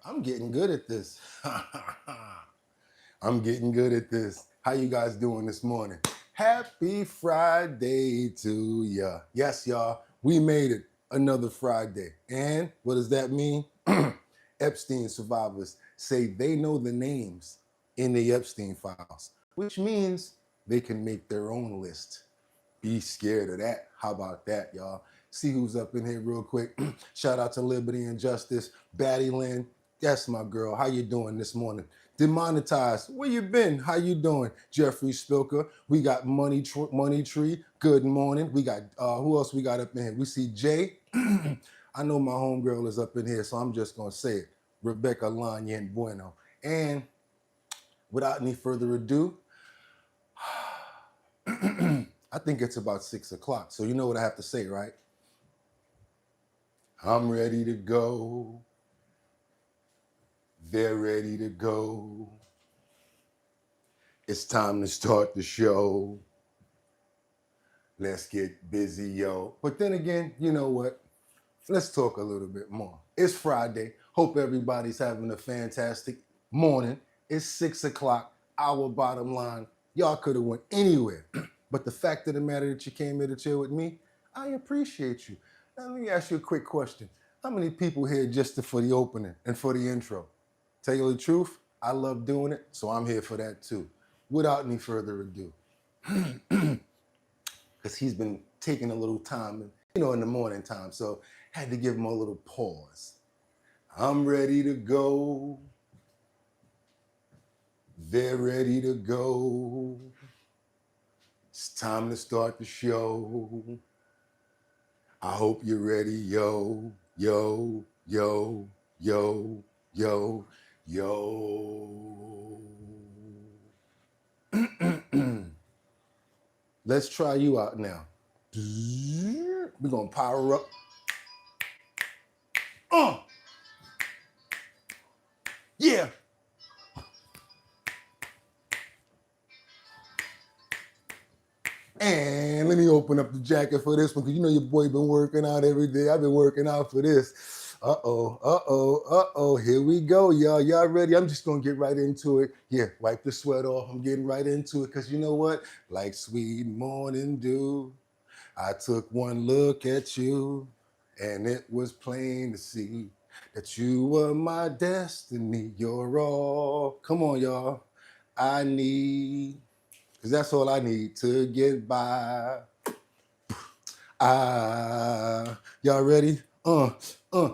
I'm getting good at this. I'm getting good at this. How you guys doing this morning? Happy Friday to ya. Yes, y'all, we made it another Friday. And what does that mean? Epstein survivors say they know the names in the Epstein files, which means they can make their own list. Be scared of that. How about that, y'all? See who's up in here real quick. Shout out to Liberty and Justice. Batty Lynn, that's my girl. How you doing this morning? Demonetized, where you been? How you doing? Jeffrey Spilker. We got Money Tree. Good morning. We got, who else we got up in here? We see Jay. I know my homegirl is up in here, so I'm just going to say it. Rebecca Lanyen Bueno. And without any further ado, I think it's about 6 o'clock. So you know what I have to say, right? I'm ready to go. They're ready to go. It's time to start the show. Let's get busy, yo. But then again, you know what? Let's talk a little bit more. It's Friday. Hope everybody's having a fantastic morning. It's 6 o'clock. Our bottom line, y'all could have went anywhere. But the fact of the matter that you came here to chill with me, I appreciate you. Now, let me ask you a quick question. How many people here just for the opening and for the intro? Tell you the truth, I love doing it, so I'm here for that too. Without any further ado, because he's been taking a little time, in the morning time, so had to give him a little pause. I'm ready to go. They're ready to go. It's time to start the show. I hope you're ready, yo, yo, yo, yo, yo, yo. Let's try you out now. We're going to power up. Yeah. And let me open up the jacket for this one, because you know your boy been working out every day. I've been working out for this. Here we go, y'all. Y'all ready? I'm just going to get right into it. Yeah, wipe the sweat off. I'm getting right into it, because you know what? Like sweet morning dew, I took one look at you, and it was plain to see that you were my destiny. You're all, come on, y'all, I need. Because that's all I need to get by. Y'all ready?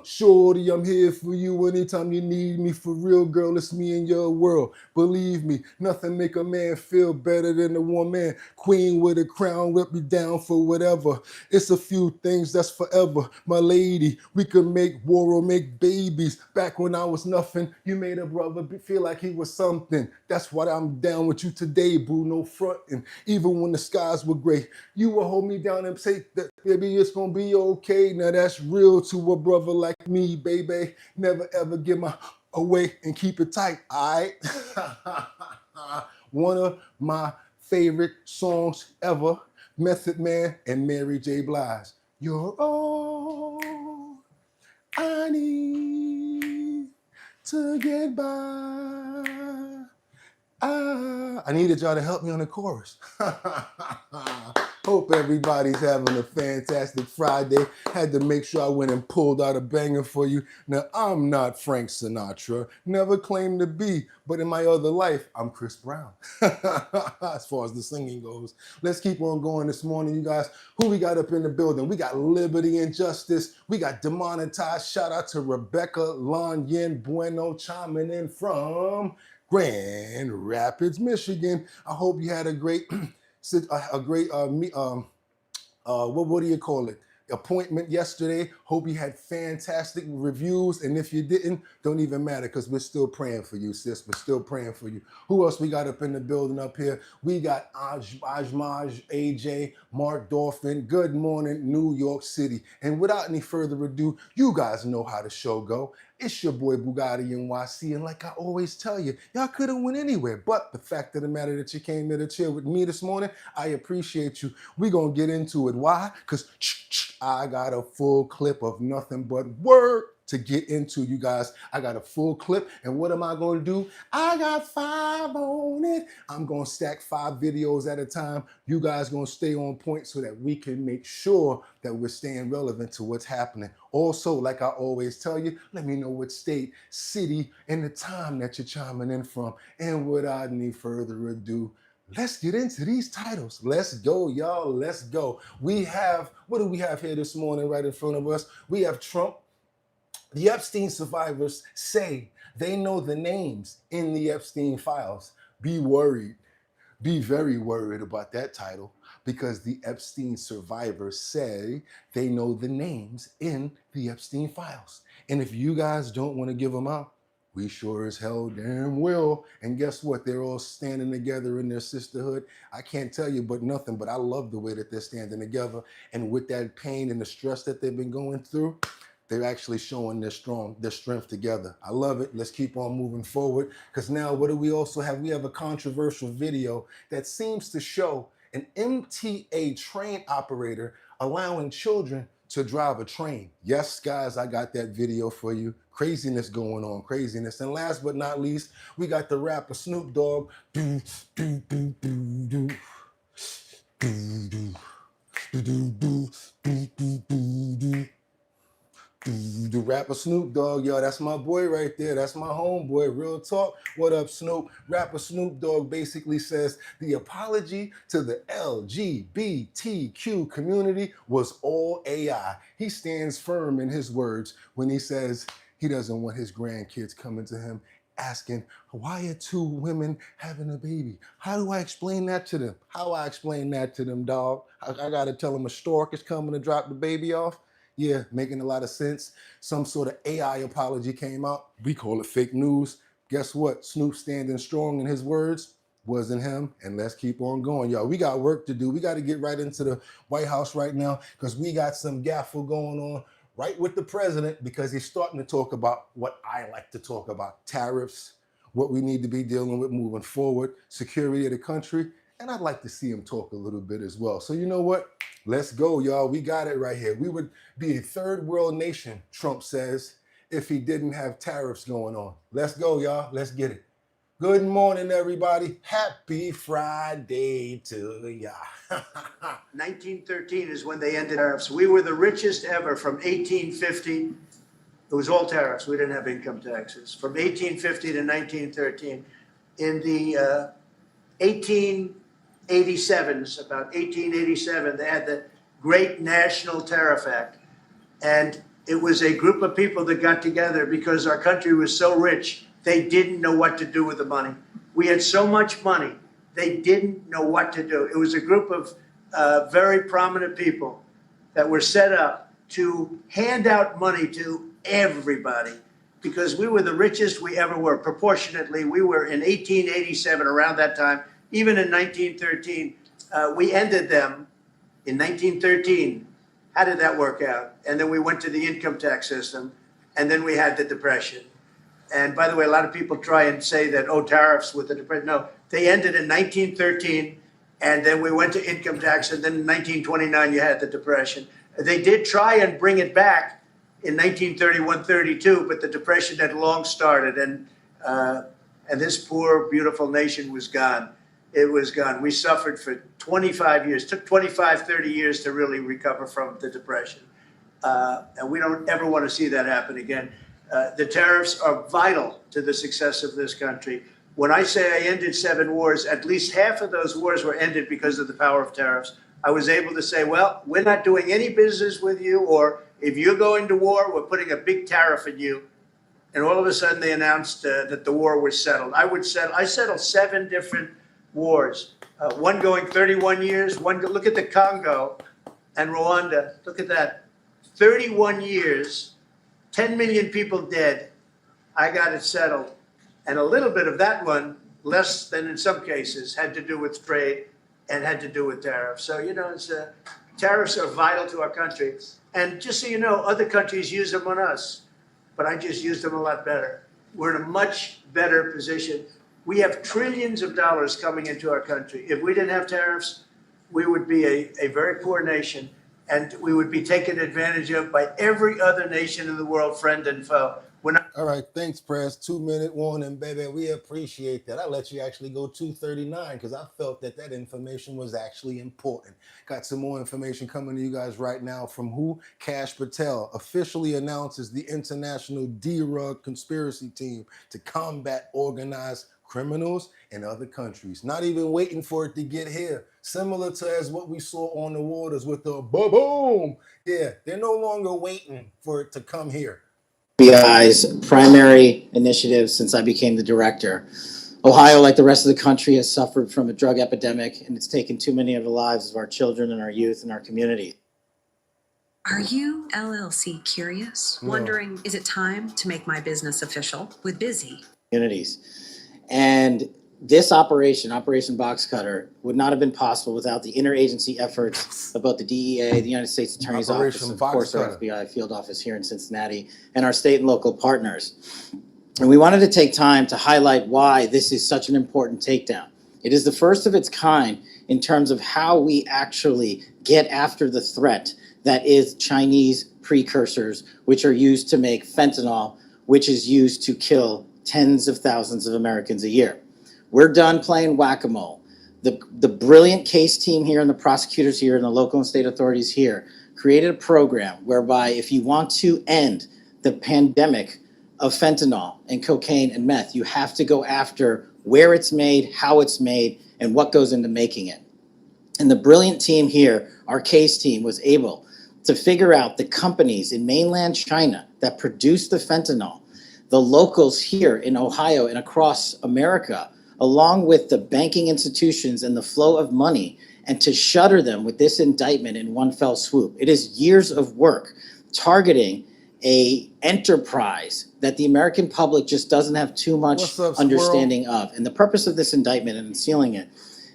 Shorty, I'm here for you anytime you need me. For real, girl, it's me in your world. Believe me, nothing make a man feel better than a woman. Queen with a crown, whip me down for whatever. It's a few things that's forever. My lady, we could make war or make babies. Back when I was nothing, you made a brother feel like he was something. That's why I'm down with you today, boo, no frontin'. Even when the skies were gray, you will hold me down and say that, baby, it's gonna be okay. Now that's real to a brother like me, baby. Never ever give my away and keep it tight, all right? One of my favorite songs ever, Method Man and Mary J. Blige. You're all I need to get by. I needed y'all to help me on the chorus. Hope everybody's having a fantastic Friday. Had to make sure I went and pulled out a banger for you. Now, I'm not Frank Sinatra, never claimed to be, but in my other life, I'm Chris Brown. As far as the singing goes. Let's keep on going this morning, you guys. Who we got up in the building? We got Liberty and Justice. We got Demonetized. Shout out to Rebecca Lanyen Bueno chiming in from Grand Rapids, Michigan. I hope you had a great what do you call it? Appointment yesterday. Hope you had fantastic reviews. And if you didn't, don't even matter, because we're still praying for you, sis. We're still praying for you. Who else we got up in the building up here? We got Ajmaj, AJ, Mark Dolphin. Good morning, New York City. And without any further ado, you guys know how the show go. It's your boy BOOGOTTINYC, and like I always tell you, y'all could have went anywhere. But the fact of the matter that you came here to chill with me this morning, I appreciate you. We're going to get into it. Why? Because I got a full clip of nothing but work. to get into, you guys. I got a full clip, and what am I going to do? I got 5 on it. I'm going to stack 5 videos at a time. You guys going to stay on point so that we can make sure that we're staying relevant to what's happening. Also, like I always tell you, let me know what state, city, and the time that you're chiming in from. And without any further ado, let's get into these titles. Let's go, y'all. Let's go. We have, what do we have here this morning right in front of us? We have Trump. The Epstein survivors say they know the names in the Epstein files. Be worried. Be very worried about that title, because the Epstein survivors say they know the names in the Epstein files. And if you guys don't want to give them out, we sure as hell damn will. And guess what? They're all standing together in their sisterhood. I can't tell you but nothing, but I love the way that they're standing together. And with that pain and the stress that they've been going through, they're actually showing their strength together. I love it. Let's keep on moving forward, because now what do we also have? We have a controversial video that seems to show an MTA train operator allowing children to drive a train. Yes, guys, I got that video for you. Craziness going on, craziness. And last but not least, we got the rapper Snoop Dogg. Do, do, do, do, do. Do, do, do, do, do, do, do, do, do. The rapper Snoop Dogg, yo, that's my boy right there. That's my homeboy, real talk. What up, Snoop? Rapper Snoop Dogg basically says the apology to the LGBTQ community was all AI. He stands firm in his words when he says he doesn't want his grandkids coming to him asking, why are 2 women having a baby? How do I explain that to them? How I explain that to them, dog? I gotta tell them a stork is coming to drop the baby off? Yeah, making a lot of sense. Some sort of AI apology came out. We call it fake news. Guess what? Snoop standing strong in his words wasn't him. And let's keep on going, y'all. We got work to do. We got to get right into the White House right now, because we got some gaffle going on right with the president, because he's starting to talk about what I like to talk about: tariffs, what we need to be dealing with moving forward, security of the country. And I'd like to see him talk a little bit as well. So you know what? Let's go, y'all. We got it right here. We would be a 3rd world nation, Trump says, if he didn't have tariffs going on. Let's go, y'all. Let's get it. Good morning, everybody. Happy Friday to ya. 1913 is when they ended tariffs. We were the richest ever from 1850. It was all tariffs. We didn't have income taxes. From 1850 to 1913. In the 1887s, about 1887, they had the Great National Tariff Act. And it was a group of people that got together because our country was so rich, they didn't know what to do with the money. We had so much money, they didn't know what to do. It was a group of very prominent people that were set up to hand out money to everybody, because we were the richest we ever were. Proportionately, we were in 1887, around that time, even in 1913. We ended them in 1913. How did that work out? And then we went to the income tax system, and then we had the Depression. And by the way, a lot of people try and say that, oh, tariffs with the Depression. No, they ended in 1913, and then we went to income tax, and then in 1929 you had the Depression. They did try and bring it back in 1931-32, but the Depression had long started, and this poor, beautiful nation was gone. It was gone. We suffered for 25 years. It took 25, 30 years to really recover from the Depression. And we don't ever want to see that happen again. The tariffs are vital to the success of this country. When I say I ended 7 wars, at least half of those wars were ended because of the power of tariffs. I was able to say, well, we're not doing any business with you, or if you're going to war, we're putting a big tariff on you. And all of a sudden they announced that the war was settled. I settled 7 different wars, one going 31 years, look at the Congo and Rwanda, look at that, 31 years, 10 million people dead. I got it settled. And a little bit of that one, less than in some cases, had to do with trade and had to do with tariffs. So, you know, tariffs are vital to our country. And just so you know, other countries use them on us, but I just use them a lot better. We're in a much better position. We have trillions of dollars coming into our country. If we didn't have tariffs, we would be a very poor nation. and we would be taken advantage of by every other nation in the world, friend and foe. All right, thanks, Press. 2-minute warning, baby. We appreciate that. I let you actually go 2:39 because I felt that that information was actually important. Got some more information coming to you guys right now from who? Kash Patel officially announces the International D-Rug Conspiracy Team to combat organized criminals in other countries. Not even waiting for it to get here. Similar to as what we saw on the waters with the boom. Yeah, they're no longer waiting for it to come here. FBI's primary initiative since I became the director. Ohio, like the rest of the country, has suffered from a drug epidemic, and it's taken too many of the lives of our children and our youth and our community. Are you, LLC, curious? No. Wondering, is it time to make my business official with Busy? Communities. And this operation, Operation Box Cutter, would not have been possible without the interagency efforts of both the DEA, the United States Attorney's Operation Office, of Box course, our Cutter. FBI field office here in Cincinnati, and our state and local partners. And we wanted to take time to highlight why this is such an important takedown. It is the first of its kind in terms of how we actually get after the threat that is Chinese precursors, which are used to make fentanyl, which is used to kill tens of thousands of Americans a year. We're done playing whack-a-mole. The brilliant case team here and the prosecutors here and the local and state authorities here created a program whereby if you want to end the pandemic of fentanyl and cocaine and meth, you have to go after where it's made, how it's made, and what goes into making it. And the brilliant team here, our case team, was able to figure out the companies in mainland China that produce the fentanyl, the locals here in Ohio and across America, along with the banking institutions and the flow of money, and to shutter them with this indictment in one fell swoop. It is years of work targeting a enterprise that the American public just doesn't have too much What's up, understanding of. And the purpose of this indictment and sealing it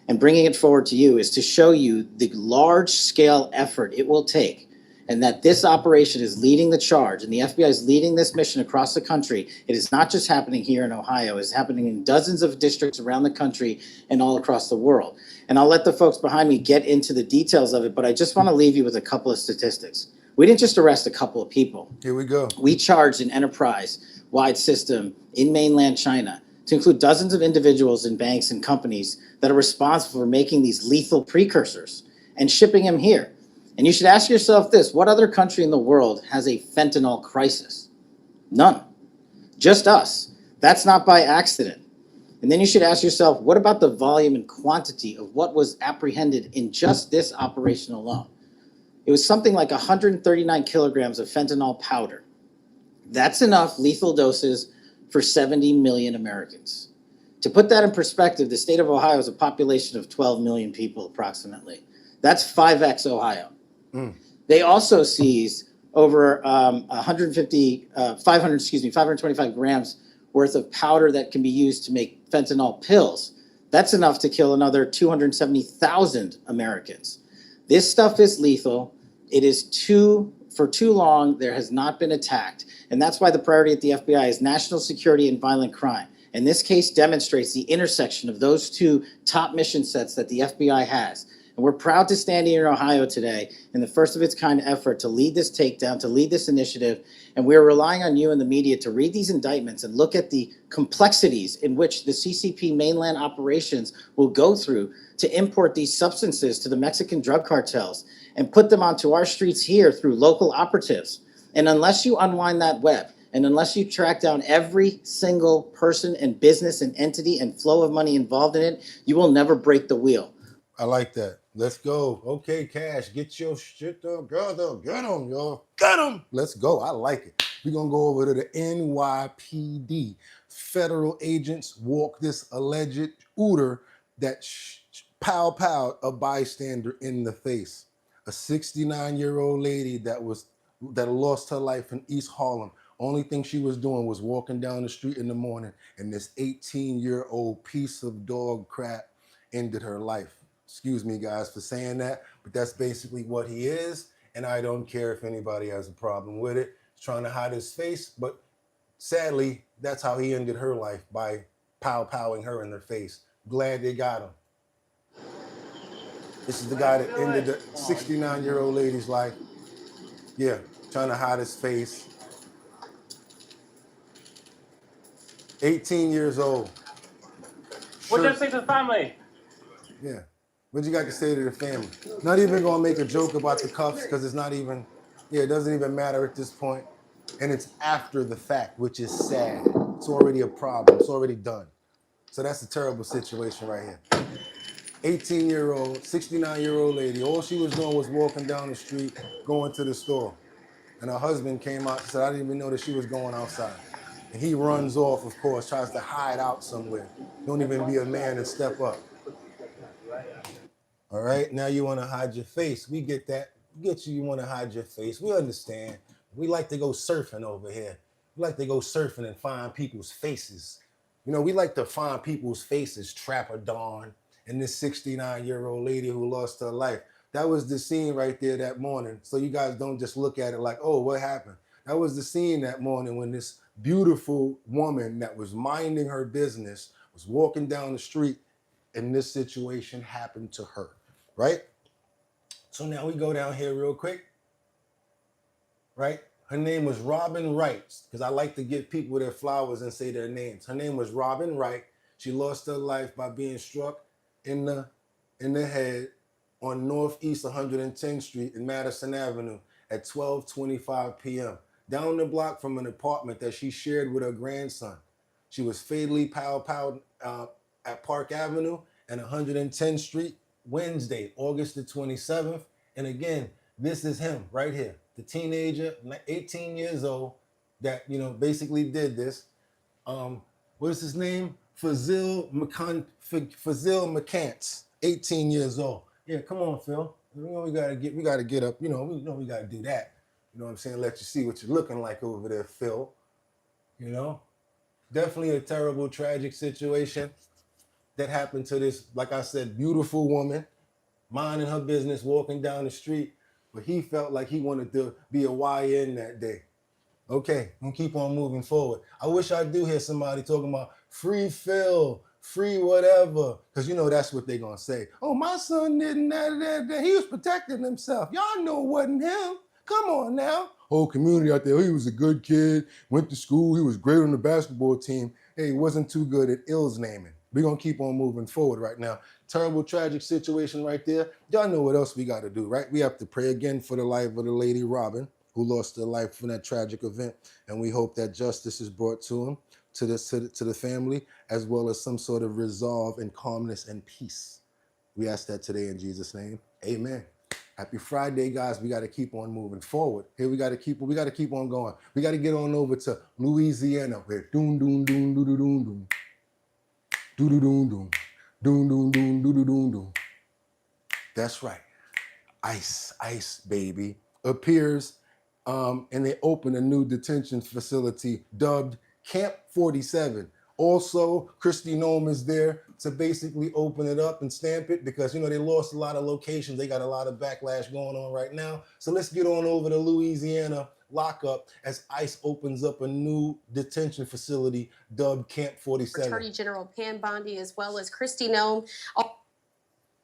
and bringing it forward to you is to show you the large scale effort it will take, and that this operation is leading the charge, and the FBI is leading this mission across the country. It is not just happening here in Ohio, it's happening in dozens of districts around the country and all across the world. And I'll let the folks behind me get into the details of it, but I just want to leave you with a couple of statistics. We didn't just arrest a couple of people. Here we go. We charged an enterprise-wide system in mainland China to include dozens of individuals and banks and companies that are responsible for making these lethal precursors and shipping them here. And you should ask yourself this: what other country in the world has a fentanyl crisis? None. Just us. That's not by accident. And then you should ask yourself, what about the volume and quantity of what was apprehended in just this operation alone? It was something like 139 kilograms of fentanyl powder. That's enough lethal doses for 70 million Americans. To put that in perspective, the state of Ohio has a population of 12 million people approximately. That's 5x Ohio. They also seized over 525 grams worth of powder that can be used to make fentanyl pills. That's enough to kill another 270,000 Americans. This stuff is lethal. It is for too long, there has not been attacked. And that's why the priority at the FBI is national security and violent crime. And this case demonstrates the intersection of those two top mission sets that the FBI has. And we're proud to stand here in Ohio today in the first of its kind effort to lead this takedown, to lead this initiative. And we're relying on you and the media to read these indictments and look at the complexities in which the CCP mainland operations will go through to import these substances to the Mexican drug cartels and put them onto our streets here through local operatives. And unless you unwind that web, and unless you track down every single person and business and entity and flow of money involved in it, you will never break the wheel. I like that. Let's go. Okay, Cash, get your shit together. Get them, y'all. Get them. Let's go. I like it. We're going to go over to the NYPD. Federal agents walk this alleged ooter that pow a bystander in the face. A 69-year-old lady that lost her life in East Harlem. Only thing she was doing was walking down the street in the morning, and this 18-year-old piece of dog crap ended her life. Excuse me, guys, for saying that, but that's basically what he is, and I don't care if anybody has a problem with it. He's trying to hide his face, but sadly, that's how he ended her life, by powing her in the face. Glad they got him. This is the guy that ended the 69-year-old lady's life. Yeah, trying to hide his face. 18 years old. What you say to the family? Yeah. What you got to say to the family? Not even gonna make a joke about the cuffs because it's not even, it doesn't even matter at this point. And it's after the fact, which is sad. It's already a problem. It's already done. So that's a terrible situation right here. 18-year-old, 69-year-old lady. All she was doing was walking down the street, going to the store. And her husband came out and said, I didn't even know that she was going outside. And he runs off, of course, tries to hide out somewhere. Don't even be a man and step up. All right, now you want to hide your face. We get that. We get you want to hide your face. We understand. We like to go surfing over here. We like to go surfing and find people's faces. You know, we like to find people's faces, Trapper Dawn and this 69-year-old lady who lost her life. That was the scene right there that morning. So you guys don't just look at it like, oh, what happened? That was the scene that morning when this beautiful woman that was minding her business was walking down the street and this situation happened to her, right? So now we go down here real quick, right? Her name was Robin Wright, because I like to give people their flowers and say their names. Her name was Robin Wright. She lost her life by being struck in the head on Northeast 110th Street in Madison Avenue at 12:25 p.m. down the block from an apartment that she shared with her grandson. She was fatally pow at Park Avenue and 110th Street Wednesday, August the 27th. And again, this is him right here, the teenager, 18 years old, that, you know, basically did this. What's his name? Fazil McCants, 18 years old. Yeah, come on, Phil. You know, we gotta get up. You know we gotta do that. You know what I'm saying? Let you see what you're looking like over there, Phil. You know, definitely a terrible, tragic situation that happened to this, like I said, beautiful woman, minding her business, walking down the street, but he felt like he wanted to be a YN that day. Okay, I'm gonna keep on moving forward. I wish I do hear somebody talking about free Phil, free whatever, because you know that's what they're gonna say. Oh, my son didn't that. He was protecting himself. Y'all know it wasn't him. Come on now. Whole community out there, he was a good kid, went to school, he was great on the basketball team. Hey, he wasn't too good at ills naming. We're gonna keep on moving forward right now. Terrible, tragic situation right there. Y'all know what else we gotta do, right? We have to pray again for the life of the lady Robin, who lost their life from that tragic event. And we hope that justice is brought to him, to the family, as well as some sort of resolve and calmness and peace. We ask that today in Jesus' name. Amen. Happy Friday, guys. We got to keep on moving forward. Here we got to keep on going. We got to get on over to Louisiana. Where doom doom doom doom doom doom doom doom doom doom doom doom doom doom doom. That's right. ICE, baby, appears, and they open a new detention facility dubbed Camp 47. Also, Kristi Noem is there to basically open it up and stamp it because, you know, they lost a lot of locations. They got a lot of backlash going on right now. So let's get on over to Louisiana lockup as ICE opens up a new detention facility dubbed Camp 47. Attorney General Pam Bondi as well as Kristi Noem.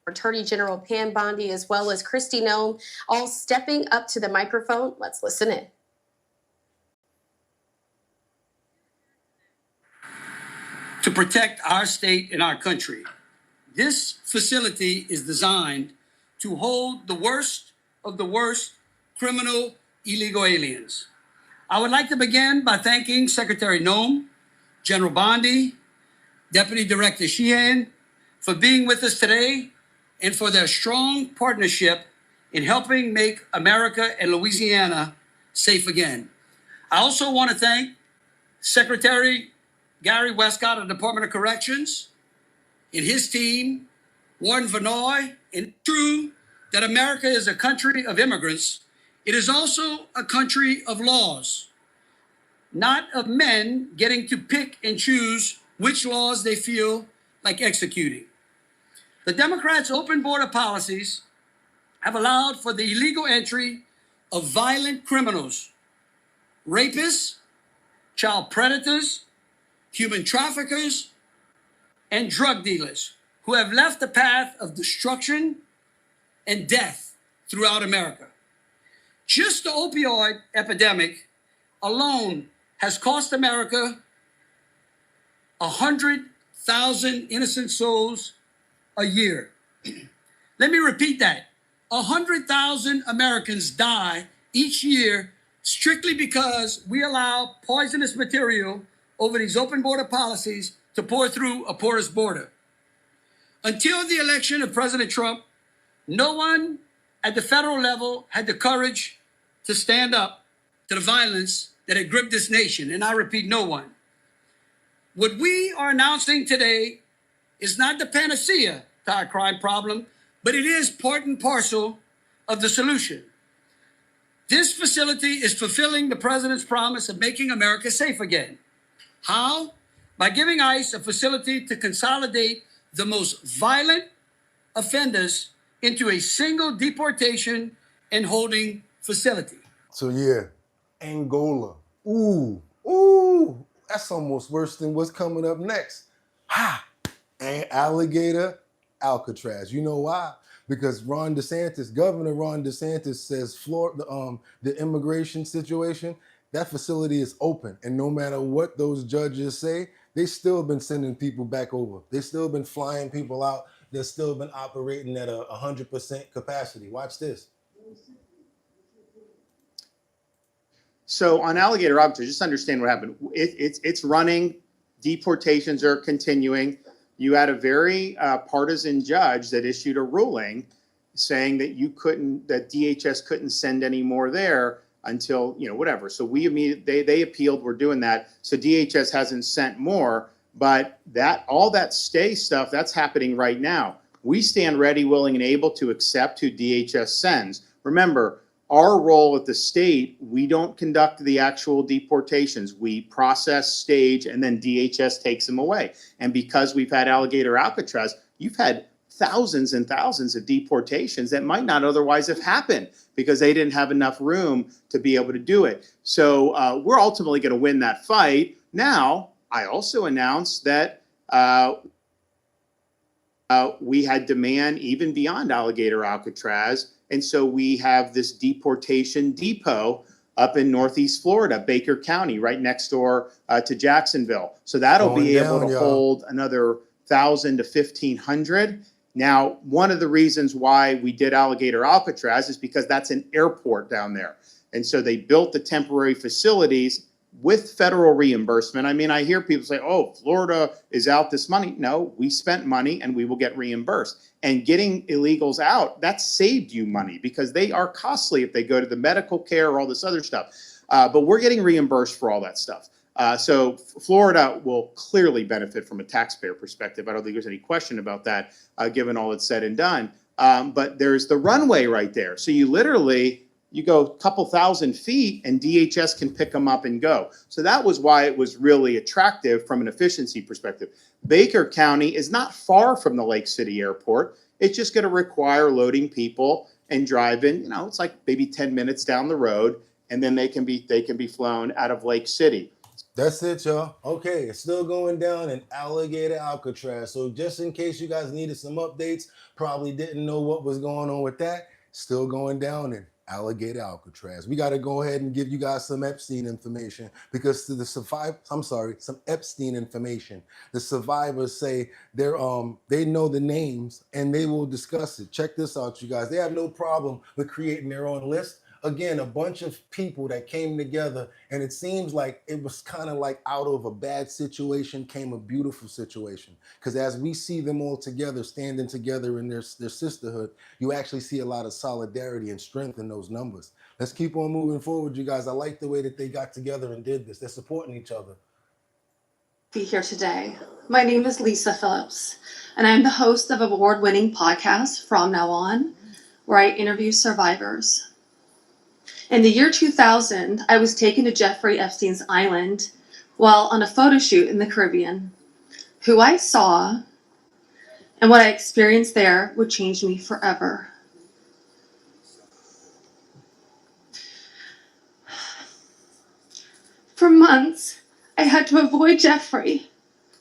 Attorney General Pam Bondi as well as Kristi Noem, all stepping up to the microphone. Let's listen in. To protect our state and our country. This facility is designed to hold the worst of the worst criminal illegal aliens. I would like to begin by thanking Secretary Noem, General Bondi, Deputy Director Sheehan for being with us today and for their strong partnership in helping make America and Louisiana safe again. I also want to thank Secretary Gary Westcott of the Department of Corrections and his team, Warden Vanoy. And it's true that America is a country of immigrants. It is also a country of laws, not of men getting to pick and choose which laws they feel like executing. The Democrats' open border policies have allowed for the illegal entry of violent criminals, rapists, child predators, human traffickers, and drug dealers who have left the path of destruction and death throughout America. Just the opioid epidemic alone has cost America 100,000 innocent souls a year. Let me repeat that. 100,000 Americans die each year strictly because we allow poisonous material over these open border policies to pour through a porous border. Until the election of President Trump, no one at the federal level had the courage to stand up to the violence that had gripped this nation. And I repeat, no one. What we are announcing today is not the panacea to our crime problem, but it is part and parcel of the solution. This facility is fulfilling the president's promise of making America safe again. How? By giving ICE a facility to consolidate the most violent offenders into a single deportation and holding facility. So yeah, Angola. Ooh, that's almost worse than what's coming up next. Ha! And alligator Alcatraz. You know why? Because Governor Ron DeSantis says the immigration situation, that facility is open. And no matter what those judges say, they still been sending people back over. They still been flying people out. They've still been operating at 100% capacity. Watch this. So on alligator Alcatraz, just understand what happened. It's running. Deportations are continuing. You had a very partisan judge that issued a ruling saying that that DHS couldn't send any more there until, whatever. So they appealed, we're doing that. So DHS hasn't sent more, but all that stay stuff, that's happening right now. We stand ready, willing, and able to accept who DHS sends. Remember, our role at the state, we don't conduct the actual deportations. We process, stage, and then DHS takes them away. And because we've had alligator Alcatraz, you've had thousands and thousands of deportations that might not otherwise have happened because they didn't have enough room to be able to do it. So we're ultimately going to win that fight. Now, I also announced that we had demand even beyond alligator Alcatraz. And so we have this deportation depot up in Northeast Florida, Baker County, right next door to Jacksonville. So that'll be able to hold another 1,000 to 1,500. Now, one of the reasons why we did alligator Alcatraz is because that's an airport down there. And so they built the temporary facilities with federal reimbursement. I mean, I hear people say, oh, Florida is out this money. No, we spent money and we will get reimbursed. And getting illegals out, that saved you money because they are costly if they go to the medical care or all this other stuff. But we're getting reimbursed for all that stuff. So Florida will clearly benefit from a taxpayer perspective. I don't think there's any question about that, given all that's said and done. But there's the runway right there. So you go a couple thousand feet and DHS can pick them up and go. So that was why it was really attractive from an efficiency perspective. Baker County is not far from the Lake City Airport. It's just going to require loading people and driving. It's like maybe 10 minutes down the road, and then they can be flown out of Lake City. That's it, y'all. Okay, it's still going down in alligator Alcatraz. So just in case you guys needed some updates, probably didn't know what was going on with that, still going down in alligator Alcatraz. We got to go ahead and give you guys some Epstein information because some Epstein information. The survivors say they know the names and they will discuss it. Check this out, you guys. They have no problem with creating their own list. Again, a bunch of people that came together, and it seems like it was kind of like out of a bad situation came a beautiful situation. Because as we see them all together, standing together in their sisterhood, you actually see a lot of solidarity and strength in those numbers. Let's keep on moving forward, you guys. I like the way that they got together and did this. They're supporting each other. Be here today. My name is Lisa Phillips, and I'm the host of an award-winning podcast, From Now On, where I interview survivors. In the year 2000, I was taken to Jeffrey Epstein's island while on a photo shoot in the Caribbean. Who I saw and what I experienced there would change me forever. For months, I had to avoid Jeffrey,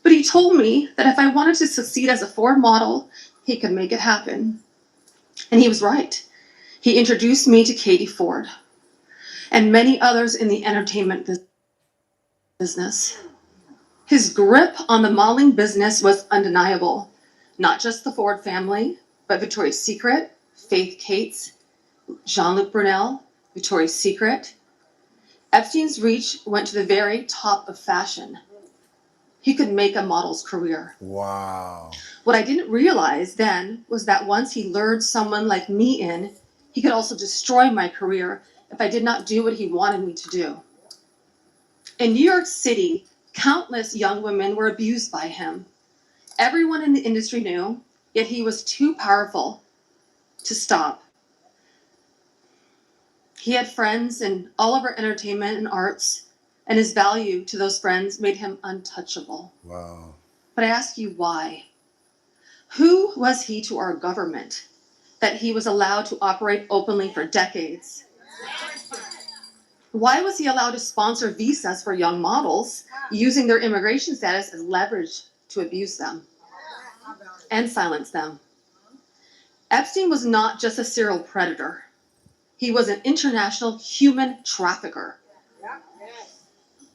but he told me that if I wanted to succeed as a Ford model, he could make it happen. And he was right. He introduced me to Katie Ford and many others in the entertainment business. His grip on the modeling business was undeniable. Not just the Ford family, but Victoria's Secret, Faith Cates, Jean-Luc Brunel, Victoria's Secret. Epstein's reach went to the very top of fashion. He could make a model's career. Wow. What I didn't realize then was that once he lured someone like me in, he could also destroy my career if I did not do what he wanted me to do. In New York City, countless young women were abused by him. Everyone in the industry knew, yet he was too powerful to stop. He had friends in all over entertainment and arts, and his value to those friends made him untouchable. Wow. But I ask you why? Who was he to our government that he was allowed to operate openly for decades? Why was he allowed to sponsor visas for young models, using their immigration status as leverage to abuse them and silence them? Epstein was not just a serial predator. He was an international human trafficker.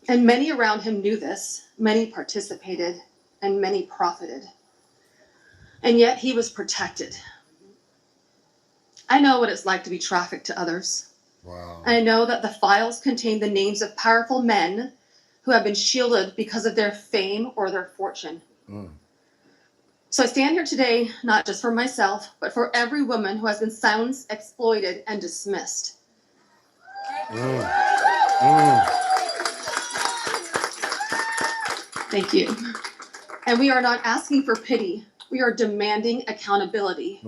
And many around him knew this, many participated, and many profited. And yet he was protected. I know what it's like to be trafficked to others. Wow. I know that the files contain the names of powerful men who have been shielded because of their fame or their fortune. So I stand here today, not just for myself, but for every woman who has been silenced, exploited, and dismissed. Thank you. And we are not asking for pity. We are demanding accountability.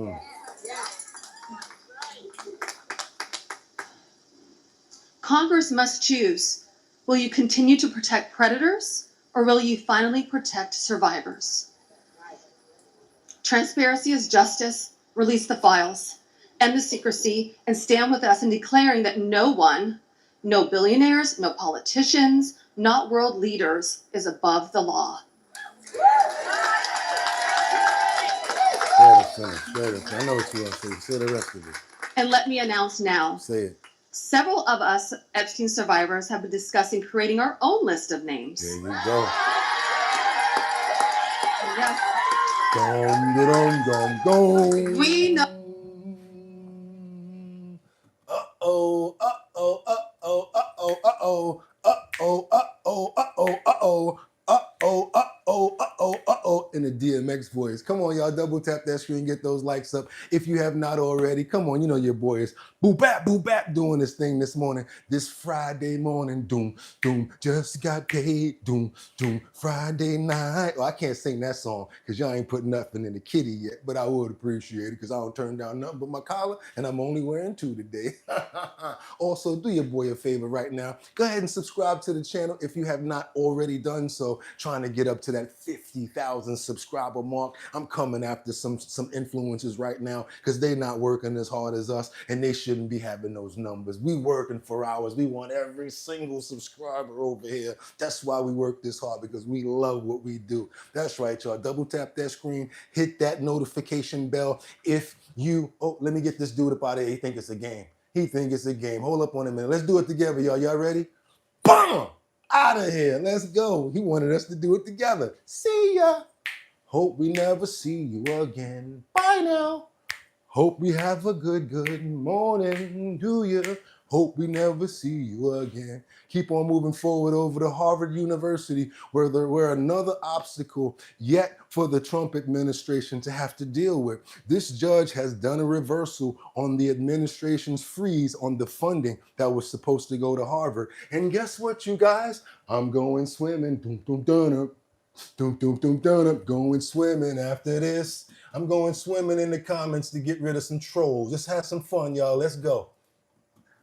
Congress must choose. Will you continue to protect predators, or will you finally protect survivors? Transparency is justice. Release the files, end the secrecy, and stand with us in declaring that no one, no billionaires, no politicians, not world leaders, is above the law. I know what you want to say. Say the rest of it. And let me announce now. Say it. Several of us Epstein survivors have been discussing creating our own list of names. There you go. Yes. Dum, dum, dum, dum. We know. Uh-oh, uh-oh, uh-oh, uh-oh, uh-oh, uh-oh, uh-oh, uh-oh, uh-oh, uh-oh, uh-oh, uh-oh, uh-oh, in the DMX voice. Come on, y'all, double tap that screen, get those likes up. If you have not already, come on, you know your boy is boo bap, doing this thing this morning, this Friday morning, doom, doom, just got paid, doom, doom, Friday night. Oh, I can't sing that song because y'all ain't put nothing in the kitty yet, but I would appreciate it because I don't turn down nothing but my collar, and I'm only wearing 2 today. Also, do your boy a favor right now. Go ahead and subscribe to the channel if you have not already done so. Trying to get up to that 50,000 subscriber mark. I'm coming after some influencers right now because they're not working as hard as us, and they shouldn't be having those numbers. We working for hours. We want every single subscriber over here. That's why we work this hard, because we love what we do. That's right, y'all. Double tap that screen, hit that notification bell. If you, oh, let me get this dude up out of here. He think it's a game. He think it's a game. Hold up on a minute. Let's do it together, y'all. Y'all ready? Boom! Out of here. Let's go. He wanted us to do it together. See ya. Hope we never see you again. Bye now. Hope we have a good morning. Do you? Hope we never see you again. Keep on moving forward over to Harvard University, where there were another obstacle yet for the Trump administration to have to deal with. This judge has done a reversal on the administration's freeze on the funding that was supposed to go to Harvard. And guess what, you guys? I'm going swimming. Dum, dum, dum, dum, dum, dum, dum, going swimming after this. I'm going swimming in the comments to get rid of some trolls. Just have some fun, y'all. Let's go.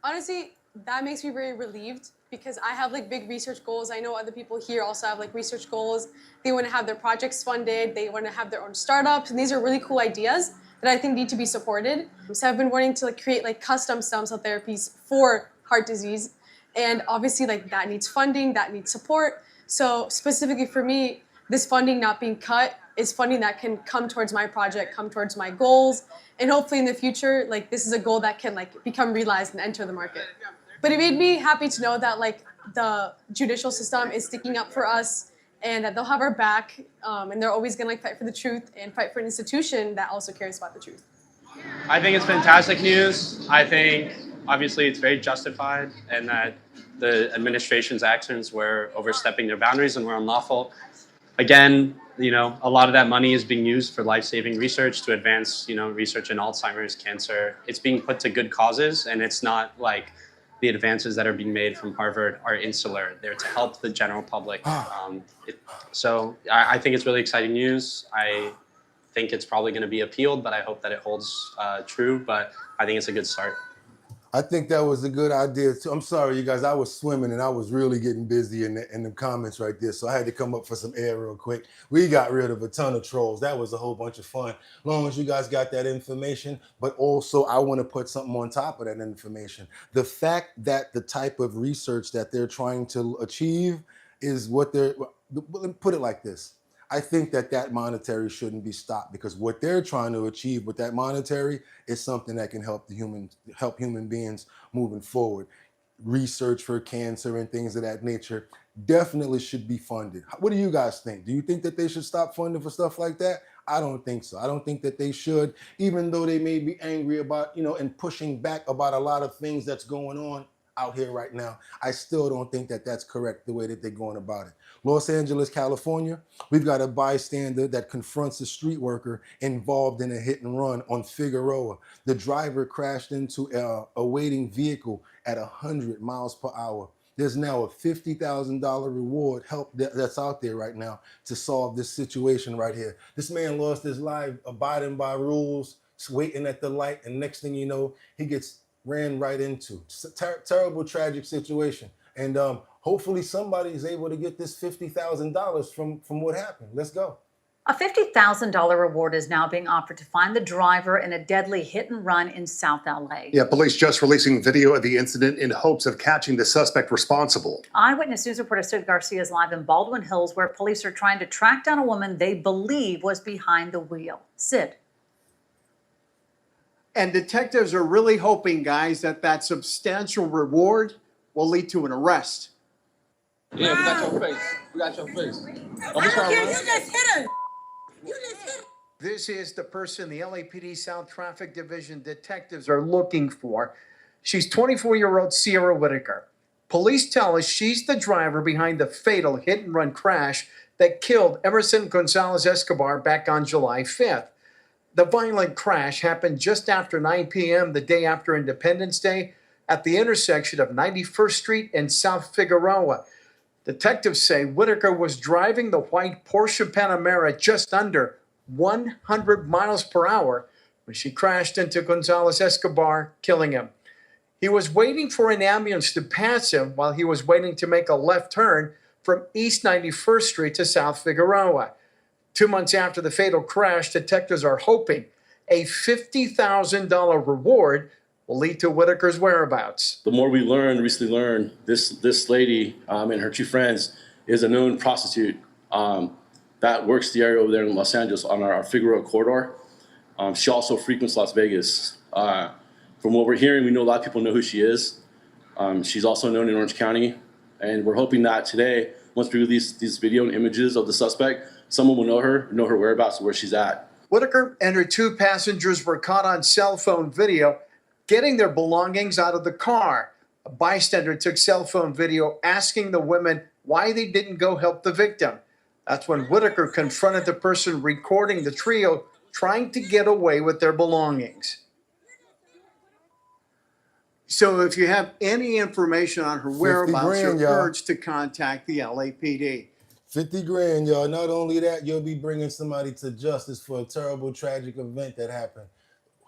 Honestly, that makes me very relieved because I have like big research goals. I know other people here also have like research goals. They want to have their projects funded. They want to have their own startups. And these are really cool ideas that I think need to be supported. So I've been wanting to like create like custom stem cell therapies for heart disease. And obviously like that needs funding, that needs support. So specifically for me, this funding not being cut is funding that can come towards my project, come towards my goals, and hopefully in the future, like this is a goal that can like become realized and enter the market. But it made me happy to know that like the judicial system is sticking up for us and that they'll have our back, and they're always gonna like fight for the truth and fight for an institution that also cares about the truth. I think it's fantastic news. I think obviously it's very justified and that the administration's actions were overstepping their boundaries and were unlawful. Again, you know, a lot of that money is being used for life-saving research to advance, you know, research in Alzheimer's, cancer. It's being put to good causes, and it's not like the advances that are being made from Harvard are insular. They're to help the general public. So I think it's really exciting news. I think it's probably going to be appealed, but I hope that it holds true. But I think it's a good start. I think that was a good idea too. I'm sorry, you guys. I was swimming and I was really getting busy in the comments right there, so I had to come up for some air real quick. We got rid of a ton of trolls. That was a whole bunch of fun. As long as you guys got that information, but also I want to put something on top of that information. The fact that the type of research that they're trying to achieve is what they're. Put it like this. I think that monetary shouldn't be stopped because what they're trying to achieve with that monetary is something that can help human beings moving forward. Research for cancer and things of that nature definitely should be funded. What do you guys think? Do you think that they should stop funding for stuff like that? I don't think so. I don't think that they should, even though they may be angry about, and pushing back about a lot of things that's going on out here right now. I still don't think that that's correct the way that they're going about it. Los Angeles, California, we've got a bystander that confronts a street worker involved in a hit and run on Figueroa. The driver crashed into a waiting vehicle at 100 miles per hour. There's now a $50,000 reward that's out there right now to solve this situation right here. This man lost his life abiding by rules, waiting at the light, and next thing you know, he gets ran right into. It's a terrible, tragic situation. And hopefully somebody is able to get this $50,000 from what happened. Let's go. A $50,000 reward is now being offered to find the driver in a deadly hit and run in South LA. Yeah, police just releasing video of the incident in hopes of catching the suspect responsible. Eyewitness News reporter Sid Garcia is live in Baldwin Hills, where police are trying to track down a woman they believe was behind the wheel. Sid. And detectives are really hoping, guys, that substantial reward will lead to an arrest. Yeah, we got your face. We got your face. I don't care, you just hit her. You just hit her. This is the person the LAPD South Traffic Division detectives are looking for. She's 24-year-old Sierra Whitaker. Police tell us she's the driver behind the fatal hit-and-run crash that killed Emerson Gonzalez Escobar back on July 5th. The violent crash happened just after 9 p.m. the day after Independence Day at the intersection of 91st Street and South Figueroa. Detectives say Whitaker was driving the white Porsche Panamera just under 100 miles per hour when she crashed into Gonzalez Escobar, killing him. He was waiting for an ambulance to pass him while he was waiting to make a left turn from East 91st Street to South Figueroa. 2 months after the fatal crash, detectives are hoping a $50,000 reward will lead to Whitaker's whereabouts. The more we recently learned, this lady and her two friends is a known prostitute that works the area over there in Los Angeles on our Figueroa corridor. She also frequents Las Vegas. From what we're hearing, we know a lot of people know who she is. She's also known in Orange County, and we're hoping that today, once we release these video and images of the suspect, someone will know her whereabouts and where she's at. Whitaker and her two passengers were caught on cell phone video getting their belongings out of the car. A bystander took cell phone video asking the women why they didn't go help the victim. That's when Whitaker confronted the person recording the trio trying to get away with their belongings. So if you have any information on her whereabouts, you're urged to contact the LAPD. 50 grand, y'all. Not only that, you'll be bringing somebody to justice for a terrible, tragic event that happened.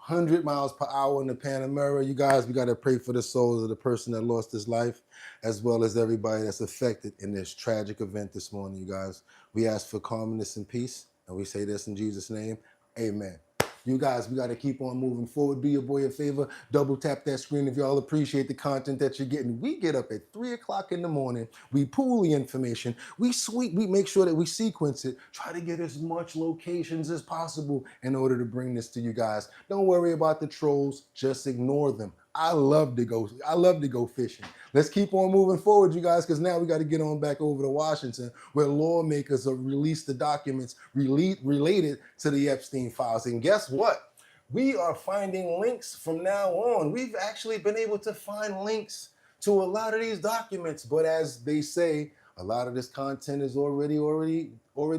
100 miles per hour in the Panamera. You guys, we got to pray for the souls of the person that lost his life, as well as everybody that's affected in this tragic event this morning, you guys. We ask for calmness and peace, and we say this in Jesus' name. Amen. You guys, we got to keep on moving forward. Do your boy a favor. Double tap that screen if y'all appreciate the content that you're getting. We get up at 3 o'clock in the morning. We pool the information. We make sure that we sequence it. Try to get as much locations as possible in order to bring this to you guys. Don't worry about the trolls. Just ignore them. I love to go fishing. Let's keep on moving forward, you guys, because now we got to get on back over to Washington, where lawmakers have released the documents related to the Epstein files. And guess what? We are finding links from now on. We've actually been able to find links to a lot of these documents, but as they say, a lot of this content is already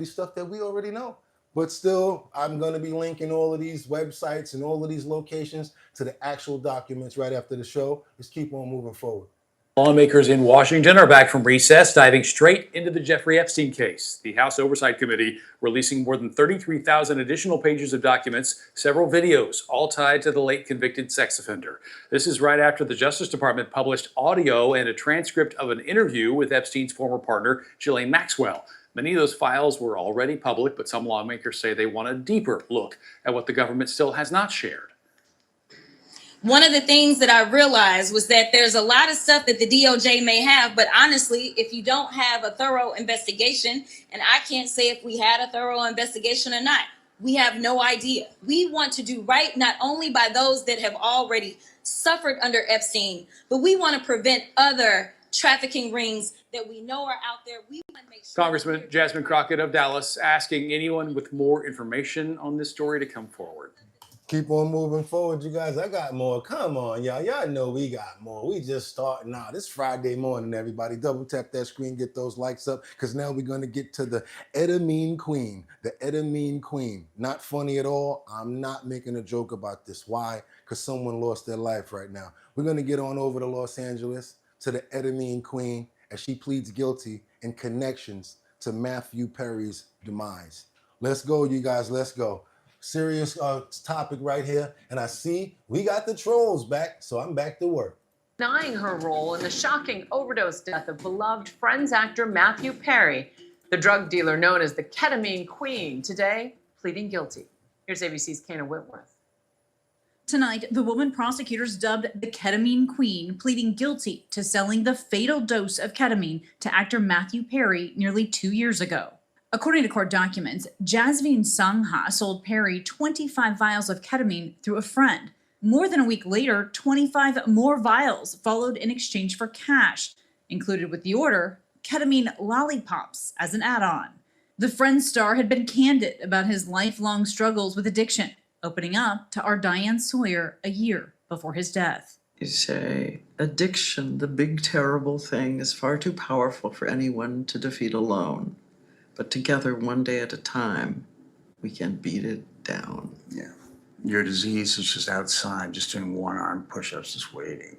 stuff that we already know. But still, I'm going to be linking all of these websites and all of these locations to the actual documents right after the show. Let's keep on moving forward. Lawmakers in Washington are back from recess, diving straight into the Jeffrey Epstein case. The House Oversight Committee releasing more than 33,000 additional pages of documents, several videos, all tied to the late convicted sex offender. This is right after the Justice Department published audio and a transcript of an interview with Epstein's former partner, Ghislaine Maxwell. Many of those files were already public, but some lawmakers say they want a deeper look at what the government still has not shared. One of the things that I realized was that there's a lot of stuff that the DOJ may have, but honestly, if you don't have a thorough investigation, and I can't say if we had a thorough investigation or not, we have no idea. We want to do right not only by those that have already suffered under Epstein, but we want to prevent other trafficking rings that we know are out there. We want to make sure. Congressman Jasmine Crockett of Dallas asking anyone with more information on this story to come forward. Keep on moving forward, you guys. I got more. Come on, y'all. Y'all know we got more. We just starting out. It's Friday morning, everybody. Double tap that screen, get those likes up, because now we're going to get to the Ketamine Queen. The Ketamine Queen. Not funny at all. I'm not making a joke about this. Why? Because someone lost their life right now. We're going to get on over to Los Angeles to the Ketamine Queen as she pleads guilty in connections to Matthew Perry's demise. Let's go, you guys. Let's go. Serious topic right here. And I see we got the trolls back, so I'm back to work. Denying her role in the shocking overdose death of beloved Friends actor Matthew Perry, the drug dealer known as the Ketamine Queen, today pleading guilty. Here's ABC's Kana Whitworth. Tonight, the woman prosecutors dubbed the Ketamine Queen pleading guilty to selling the fatal dose of ketamine to actor Matthew Perry nearly 2 years ago. According to court documents, Jasveen Sangha sold Perry 25 vials of ketamine through a friend. More than a week later, 25 more vials followed in exchange for cash. Included with the order, ketamine lollipops as an add-on. The Friends star had been candid about his lifelong struggles with addiction, opening up to our Diane Sawyer a year before his death. You say, addiction, the big terrible thing, is far too powerful for anyone to defeat alone. But together, one day at a time, we can beat it down. Yeah. Your disease is just outside, just doing one-arm push-ups, just waiting.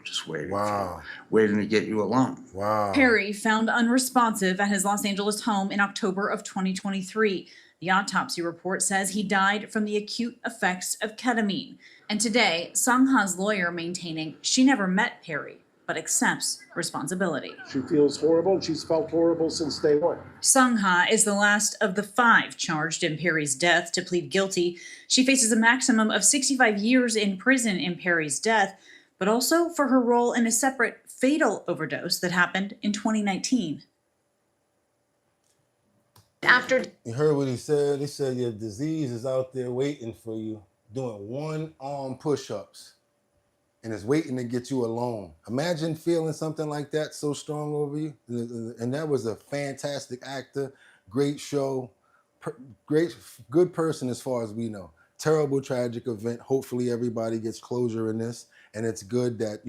Wow. Waiting to get you alone. Wow. Perry found unresponsive at his Los Angeles home in October of 2023. The autopsy report says he died from the acute effects of ketamine. And today, Sangha's lawyer maintaining she never met Perry, but accepts responsibility. She feels horrible, and she's felt horrible since day one. Sangha is the last of the 5 charged in Perry's death to plead guilty. She faces a maximum of 65 years in prison in Perry's death, but also for her role in a separate fatal overdose that happened in 2019. You heard what he said? He said your disease is out there waiting for you, doing one-arm push-ups. And it's waiting to get you alone. Imagine feeling something like that so strong over you. And that was a fantastic actor, great show, good person as far as we know. Terrible, tragic event. Hopefully everybody gets closure in this. And it's good that,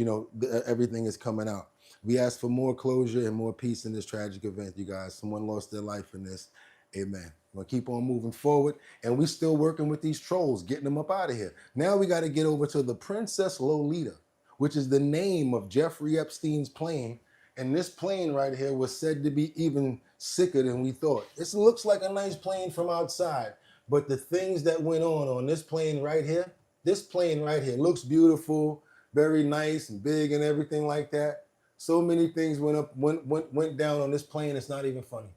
everything is coming out. We ask for more closure and more peace in this tragic event, you guys. Someone lost their life in this. Amen. We'll keep on moving forward, and we're still working with these trolls, getting them up out of here. Now we got to get over to the Princess Lolita, which is the name of Jeffrey Epstein's plane. And this plane right here was said to be even sicker than we thought. This looks like a nice plane from outside, but the things that went on this plane right here, looks beautiful, very nice and big and everything like that. So many things went down on this plane, it's not even funny.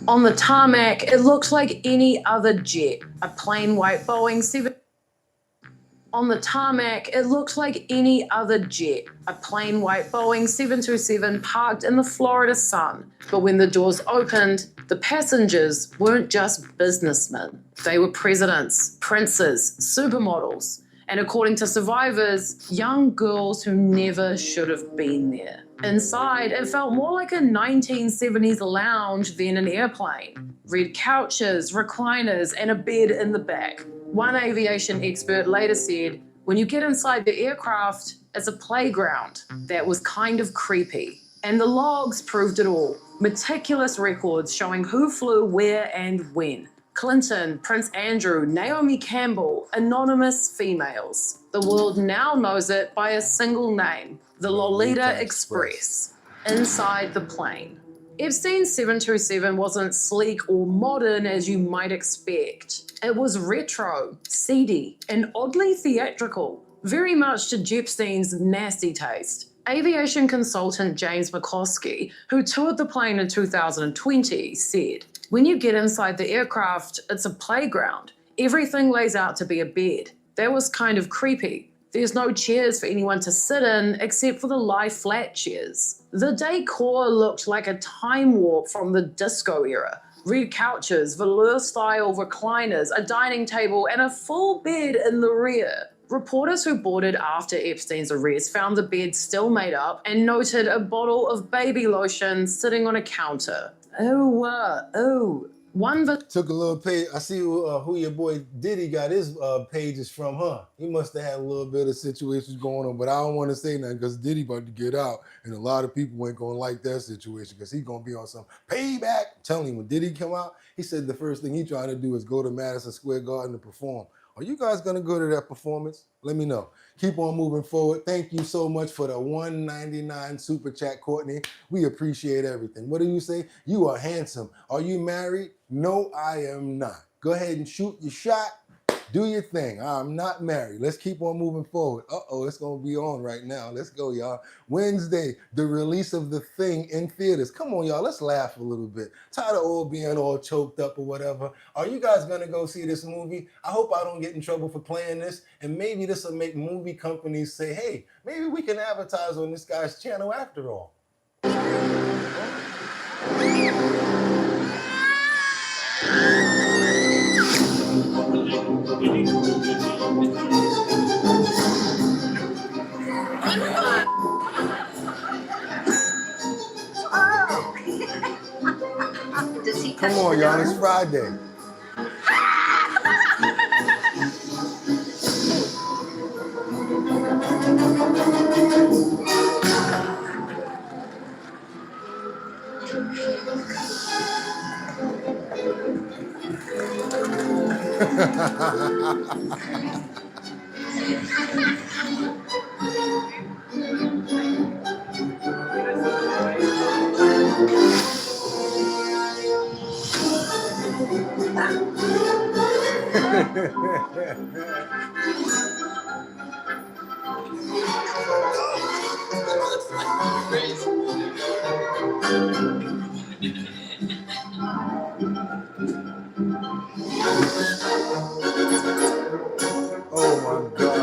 On the tarmac, it looks like any other jet. A plain white Boeing 7. On the tarmac, it looked like any other jet, a plain white Boeing 727 parked in the Florida sun. But when the doors opened, the passengers weren't just businessmen. They were presidents, princes, supermodels, and according to survivors, young girls who never should have been there. Inside, it felt more like a 1970s lounge than an airplane. Red couches, recliners, and a bed in the back. One aviation expert later said, when you get inside the aircraft, it's a playground. That was kind of creepy. And the logs proved it all. Meticulous records showing who flew where and when. Clinton, Prince Andrew, Naomi Campbell, anonymous females. The world now knows it by a single name, the Lolita Express, inside the plane. Epstein's 727 wasn't sleek or modern as you might expect. It was retro, seedy, and oddly theatrical, very much to Epstein's nasty taste. Aviation consultant James McCloskey, who toured the plane in 2020, said, when you get inside the aircraft, it's a playground. Everything lays out to be a bed. That was kind of creepy. There's no chairs for anyone to sit in except for the lie flat chairs. The decor looked like a time warp from the disco era. Red couches, velour-style recliners, a dining table, and a full bed in the rear. Reporters who boarded after Epstein's arrest found the bed still made up and noted a bottle of baby lotion sitting on a counter. Took a little page. I see who your boy Diddy got his pages from, huh? He must have had a little bit of situations going on, but I don't want to say nothing because Diddy about to get out, and a lot of people ain't gonna like that situation because he's gonna be on some payback. I'm telling you, when Diddy come out, he said the first thing he trying to do is go to Madison Square Garden to perform. Are you guys gonna go to that performance? Let me know. Keep on moving forward. Thank you so much for the $1.99 super chat, Courtney. We appreciate everything. What do you say? You are handsome. Are you married? No, I am not. Go ahead and shoot your shot. Do your thing. I'm not married. Let's keep on moving forward. It's going to be on right now. Let's go, y'all. Wednesday, the release of The Thing in theaters. Come on, y'all. Let's laugh a little bit. Tired of all being all choked up or whatever. Are you guys going to go see this movie? I hope I don't get in trouble for playing this. And maybe this will make movie companies say, hey, maybe we can advertise on this guy's channel after all. Come on, y'all, it's Friday. Oh my God.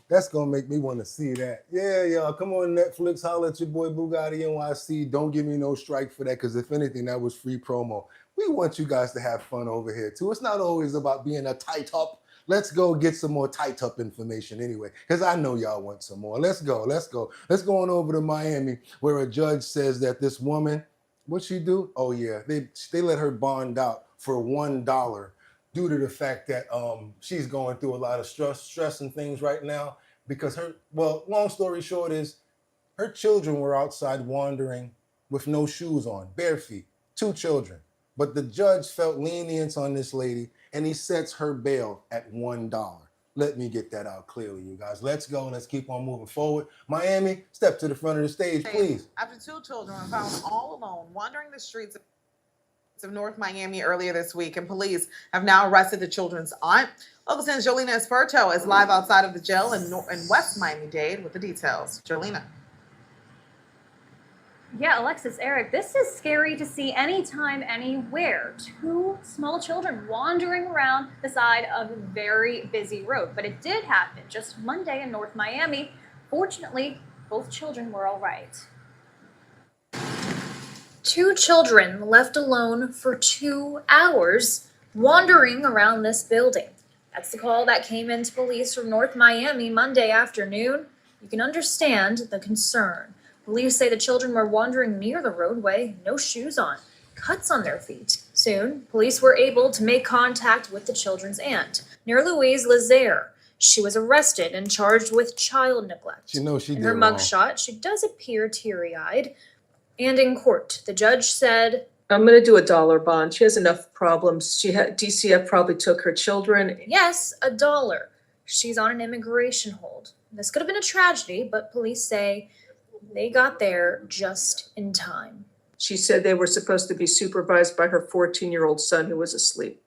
That's gonna make me want to see that. Yeah, y'all, come on Netflix, holler at your boy Bugatti NYC. Don't give me no strike for that, because if anything, that was free promo. We want you guys to have fun over here too. It's not always about being a tight up. Let's go get some more tight up information anyway, because I know y'all want some more. Let's go. Let's go on over to Miami, where a judge says that this woman, what'd she do? Oh yeah, they let her bond out for $1 due to the fact that she's going through a lot of stress and things right now. Because long story short is, her children were outside wandering with no shoes on, bare feet, 2 children. But the judge felt lenience on this lady, and he sets her bail at $1. Let me get that out clearly, you guys. Let's go. Let's keep on moving forward. Miami, step to the front of the stage, please. After 2 children were found all alone wandering the streets of North Miami earlier this week, and police have now arrested the children's aunt. Local 10's Jolina Esperto is live outside of the jail in West Miami-Dade with the details. Jolina. Yeah, Alexis, Eric, this is scary to see anytime, anywhere. 2 small children wandering around the side of a very busy road. But it did happen just Monday in North Miami. Fortunately, both children were all right. 2 children left alone for 2 hours wandering around this building. That's the call that came into police from North Miami Monday afternoon. You can understand the concern. Police say the children were wandering near the roadway, no shoes on, cuts on their feet. Soon, police were able to make contact with the children's aunt, Nera Louise Lazaire. She was arrested and charged with child neglect. You know she In did her wrong. mugshot, she does appear teary-eyed. And in court, the judge said, I'm going to do a dollar bond. She has enough problems. DCF probably took her children. yes, $1. She's on an immigration hold. This could have been a tragedy, but police say they got there just in time. She said they were supposed to be supervised by her 14-year-old son who was asleep.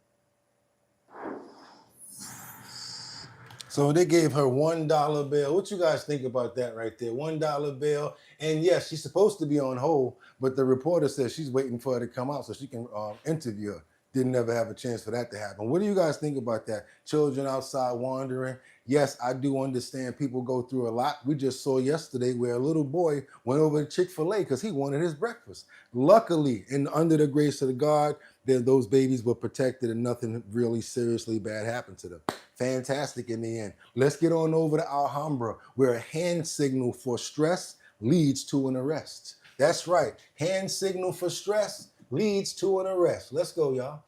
So they gave her $1 bail. What you guys think about that right there? $1 bail. And yes, she's supposed to be on hold, but the reporter says she's waiting for her to come out so she can interview her. Didn't ever have a chance for that to happen. What do you guys think about that? Children outside wandering. Yes, I do understand people go through a lot. We just saw yesterday where a little boy went over to Chick-fil-A because he wanted his breakfast. Luckily, and under the grace of the God, then those babies were protected and nothing really seriously bad happened to them. Fantastic in the end. Let's get on over to Alhambra, where a hand signal for stress leads to an arrest. That's right. Hand signal for stress leads to an arrest. Let's go, y'all.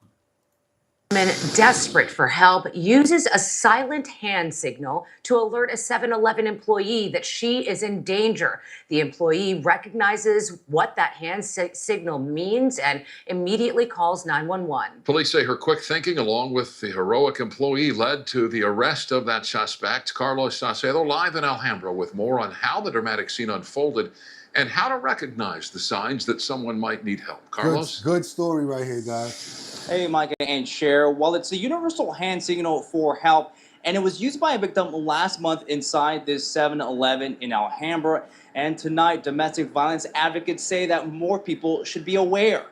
Woman desperate for help uses a silent hand signal to alert a 7-Eleven employee that she is in danger. The employee recognizes what that hand signal means and immediately calls 911. Police say her quick thinking, along with the heroic employee, led to the arrest of that suspect. Carlos Saucedo live in Alhambra with more on how the dramatic scene unfolded and how to recognize the signs that someone might need help. Carlos? Good story right here, guys. Hey, Micah and Cher. Well, it's a universal hand signal for help, and it was used by a victim last month inside this 7-Eleven in Alhambra. And tonight, domestic violence advocates say that more people should be aware.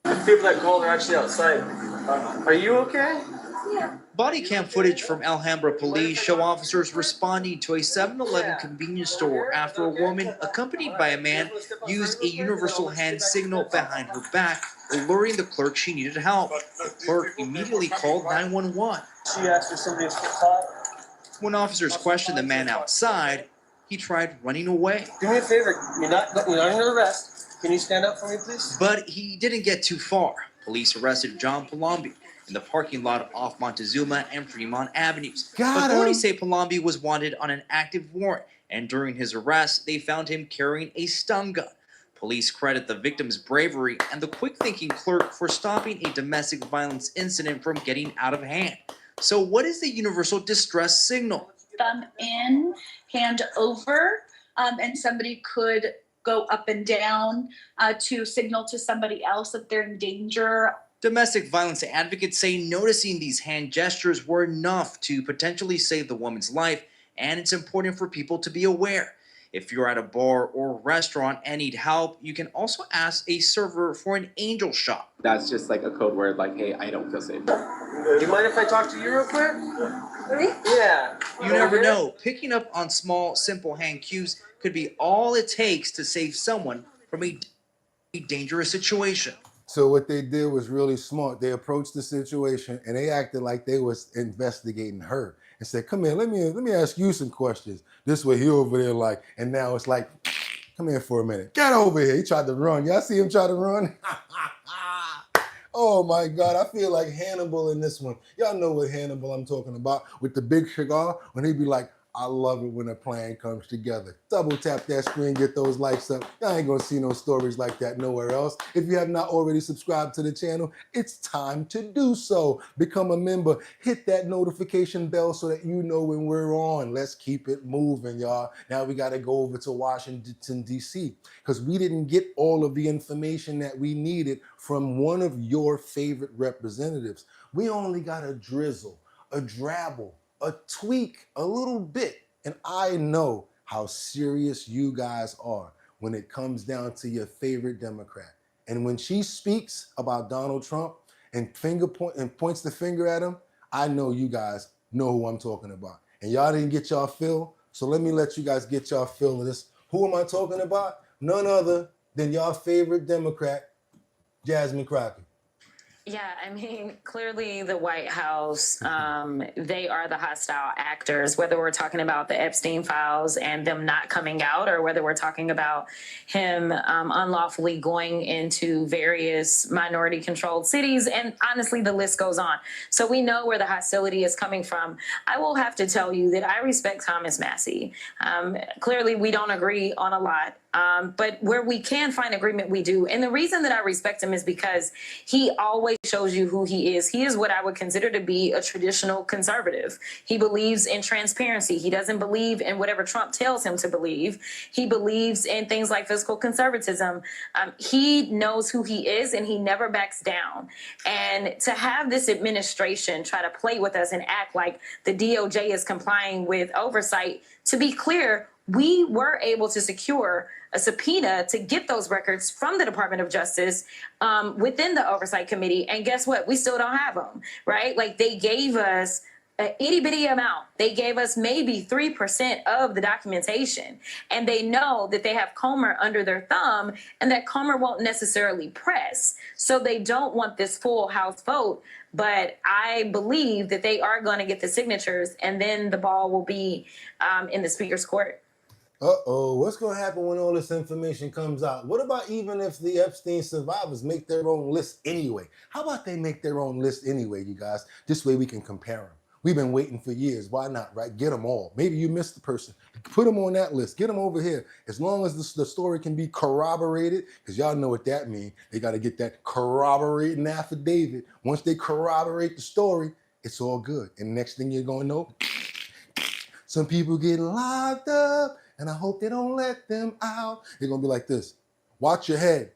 The people that called are actually outside. Are you okay? Yeah. Body cam footage from Alhambra police show officers responding to a 7-Eleven convenience store after a woman, accompanied by a man, used a universal hand signal behind her back, alerting the clerk she needed help. The clerk immediately called 911. She asked for somebody to talk. When officers questioned the man outside, he tried running away. Do me a favor. You're not under arrest. Can you stand up for me, please? But he didn't get too far. Police arrested John Palombi in the parking lot off Montezuma and Fremont Avenues. Authorities say Palombi was wanted on an active warrant, and during his arrest, they found him carrying a stun gun. Police credit the victim's bravery and the quick-thinking clerk for stopping a domestic violence incident from getting out of hand. So what is the universal distress signal? Thumb in, hand over, and somebody could go up and down to signal to somebody else that they're in danger. Domestic violence advocates say noticing these hand gestures were enough to potentially save the woman's life, and it's important for people to be aware. If you're at a bar or restaurant and need help, you can also ask a server for an angel shot. That's just like a code word, like, hey, I don't feel safe. Do you mind if I talk to you real quick? Really? Yeah. You never know. Picking up on small, simple hand cues could be all it takes to save someone from a dangerous situation. So what they did was really smart. They approached the situation and they acted like they was investigating her and said, come here, let me ask you some questions. This way he over there like, and now it's like, come here for a minute. Get over here. He tried to run. Y'all see him try to run? Oh my God, I feel like Hannibal in this one. Y'all know what Hannibal I'm talking about with the big cigar when he'd be like, I love it when a plan comes together. Double tap that screen, get those likes up. Y'all ain't gonna see no stories like that nowhere else. If you have not already subscribed to the channel, it's time to do so. Become a member, hit that notification bell so that you know when we're on. Let's keep it moving, y'all. Now we gotta go over to Washington, D.C. because we didn't get all of the information that we needed from one of your favorite representatives. We only got a drizzle, a drabble, a tweak, a little bit. And I know how serious you guys are when it comes down to your favorite Democrat. And when she speaks about Donald Trump and points the finger at him, I know you guys know who I'm talking about. And y'all didn't get y'all fill, so let me let you guys get y'all fill of this. Who am I talking about? None other than y'all favorite Democrat, Jasmine Crockett. Yeah, I mean, clearly the White House, they are the hostile actors, whether we're talking about the Epstein files and them not coming out, or whether we're talking about him unlawfully going into various minority-controlled cities. And honestly, the list goes on. So we know where the hostility is coming from. I will have to tell you that I respect Thomas Massie. Clearly, we don't agree on a lot. But where we can find agreement, we do. And the reason that I respect him is because he always shows you who he is. He is what I would consider to be a traditional conservative. He believes in transparency. He doesn't believe in whatever Trump tells him to believe. He believes in things like fiscal conservatism. He knows who he is, and he never backs down. And to have this administration try to play with us and act like the DOJ is complying with oversight, to be clear, we were able to secure a subpoena to get those records from the Department of Justice within the Oversight Committee. And guess what? We still don't have them, right? Like, they gave us an itty bitty amount. They gave us maybe 3% of the documentation. And they know that they have Comer under their thumb and that Comer won't necessarily press. So they don't want this full House vote. But I believe that they are going to get the signatures, and then the ball will be in the Speaker's court. Uh-oh, what's going to happen when all this information comes out? What about even if the Epstein survivors make their own list anyway? How about they make their own list anyway, you guys? This way we can compare them. We've been waiting for years. Why not, right? Get them all. Maybe you missed the person. Put them on that list. Get them over here. As long as the story can be corroborated, because y'all know what that means. They got to get that corroborating affidavit. Once they corroborate the story, it's all good. And next thing you're going to know, some people get locked up, and I hope they don't let them out. They're going to be like this. Watch your head.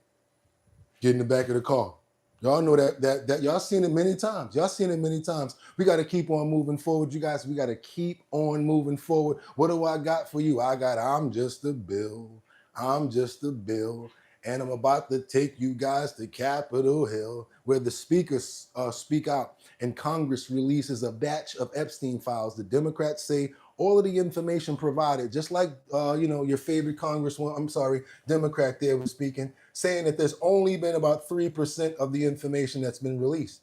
Get in the back of the car. Y'all know that y'all seen it many times. Y'all seen it many times. We got to keep on moving forward, you guys. We got to keep on moving forward. What do I got for you? I'm just a bill. I'm just a bill. And I'm about to take you guys to Capitol Hill, where the speakers speak out and Congress releases a batch of Epstein files. The Democrats say all of the information provided, just like, your favorite Democrat there was speaking, saying that there's only been about 3% of the information that's been released.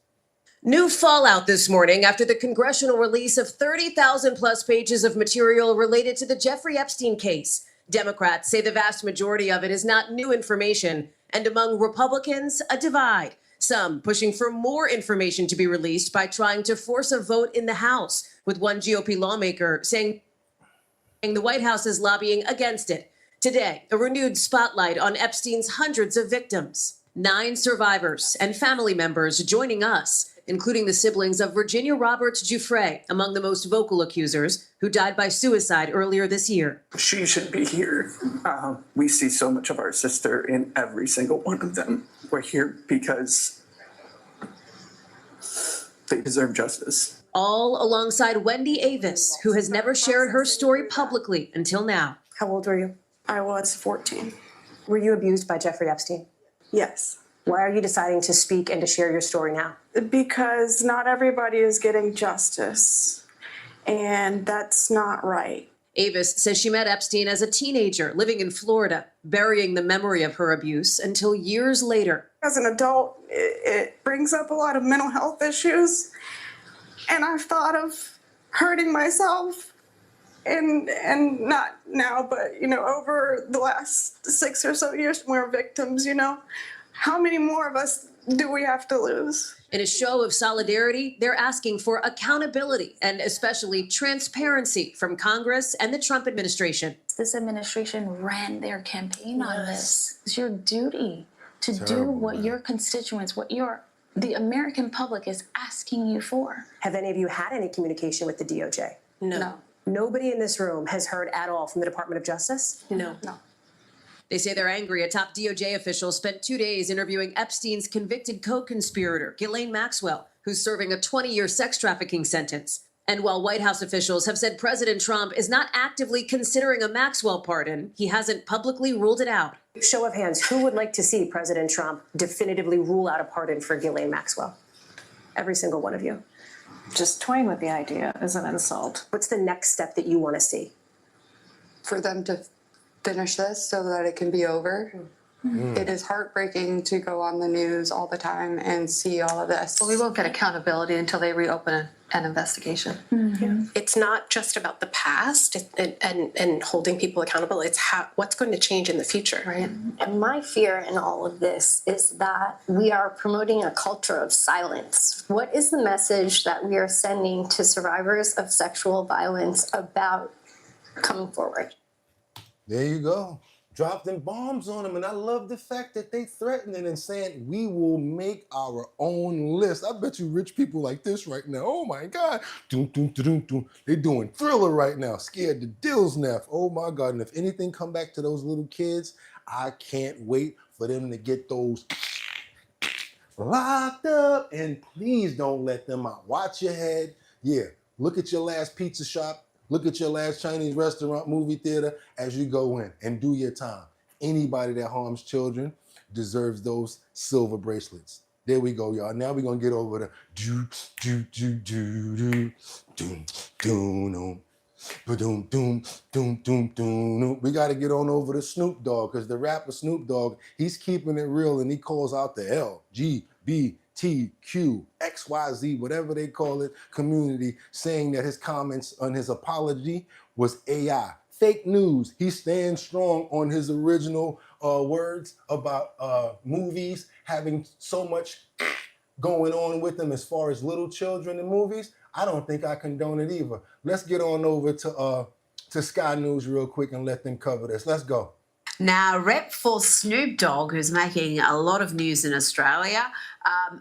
New fallout this morning after the congressional release of 30,000 plus pages of material related to the Jeffrey Epstein case. Democrats say the vast majority of it is not new information, and among Republicans, a divide. Some pushing for more information to be released by trying to force a vote in the House, with one GOP lawmaker saying the White House is lobbying against it. Today, a renewed spotlight on Epstein's hundreds of victims. 9 survivors and family members joining us, including the siblings of Virginia Roberts Giuffre, among the most vocal accusers, who died by suicide earlier this year. She should be here. We see so much of our sister in every single one of them. We're here because they deserve justice. All alongside Wendy Avis, who has never shared her story publicly until now. How old were you? I was 14. Were you abused by Jeffrey Epstein? Yes. Why are you deciding to speak and to share your story now? Because not everybody is getting justice, and that's not right. Avis says she met Epstein as a teenager living in Florida, burying the memory of her abuse until years later. As an adult, it brings up a lot of mental health issues, and I've thought of hurting myself, and not now, but, over the last 6 or so years when we're victims, how many more of us do we have to lose? In a show of solidarity, they're asking for accountability and especially transparency from Congress and the Trump administration. This administration ran their campaign on this. It's your duty to do what your constituents, the American public is asking you for. Have any of you had any communication with the DOJ? No. Nobody in this room has heard at all from the Department of Justice? No. They say they're angry. A top DOJ official spent 2 days interviewing Epstein's convicted co-conspirator, Ghislaine Maxwell, who's serving a 20-year sex trafficking sentence. And while White House officials have said President Trump is not actively considering a Maxwell pardon, he hasn't publicly ruled it out. Show of hands, who would like to see President Trump definitively rule out a pardon for Ghislaine Maxwell? Every single one of you. Just toying with the idea is an insult. What's the next step that you want to see? For them to finish this so that it can be over. It is heartbreaking to go on the news all the time and see all of this. Well, we won't get accountability until they reopen an investigation. It's not just about the past and holding people accountable. It's what's going to change in the future. Right. And my fear in all of this is that we are promoting a culture of silence. What is the message that we are sending to survivors of sexual violence about coming forward? There you go. Drop them bombs on them. And I love the fact that they threatening and saying, we will make our own list. I bet you rich people like this right now. Oh my God. Doom, doom, doom, doom. They're doing Thriller right now. Scared to Dill's Neff. Oh my God. And if anything come back to those little kids, I can't wait for them to get those locked up. And please don't let them out. Watch your head. Yeah. Look at your last pizza shop. Look at your last Chinese restaurant, movie theater as you go in and do your time. Anybody that harms children deserves those silver bracelets. There we go, y'all. Now we're going to get over the do, do, do, do, do, doom, doom, doom, doom, doom, doom, doom. We got to get on over to Snoop Dogg because the rapper Snoop Dogg, he's keeping it real and he calls out the LGBTQ, XYZ, whatever they call it, community, saying that his comments on his apology was AI. Fake news. He stands strong on his original words about movies having so much going on with them as far as little children in movies. I don't think I condone it either. Let's get on over to Sky News real quick and let them cover this. Let's go. Now, a rep for Snoop Dogg, who's making a lot of news in Australia,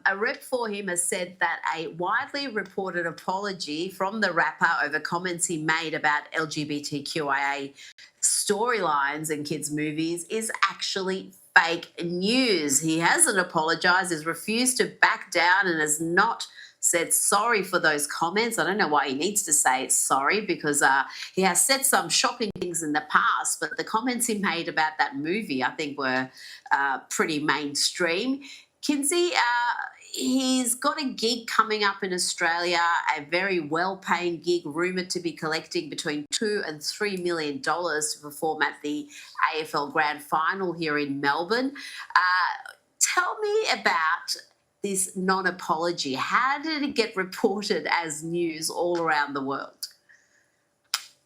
a rep for him has said that a widely reported apology from the rapper over comments he made about LGBTQIA storylines in kids' movies is actually fake news. He hasn't apologized, has refused to back down, and has not said sorry for those comments. I don't know why he needs to say sorry because he has said some shocking things in the past, but the comments he made about that movie I think were pretty mainstream. Kinsey, he's got a gig coming up in Australia, a very well-paying gig, rumoured to be collecting between $2 and $3 million to perform at the AFL Grand Final here in Melbourne. Tell me about this non-apology. How did it get reported as news all around the world?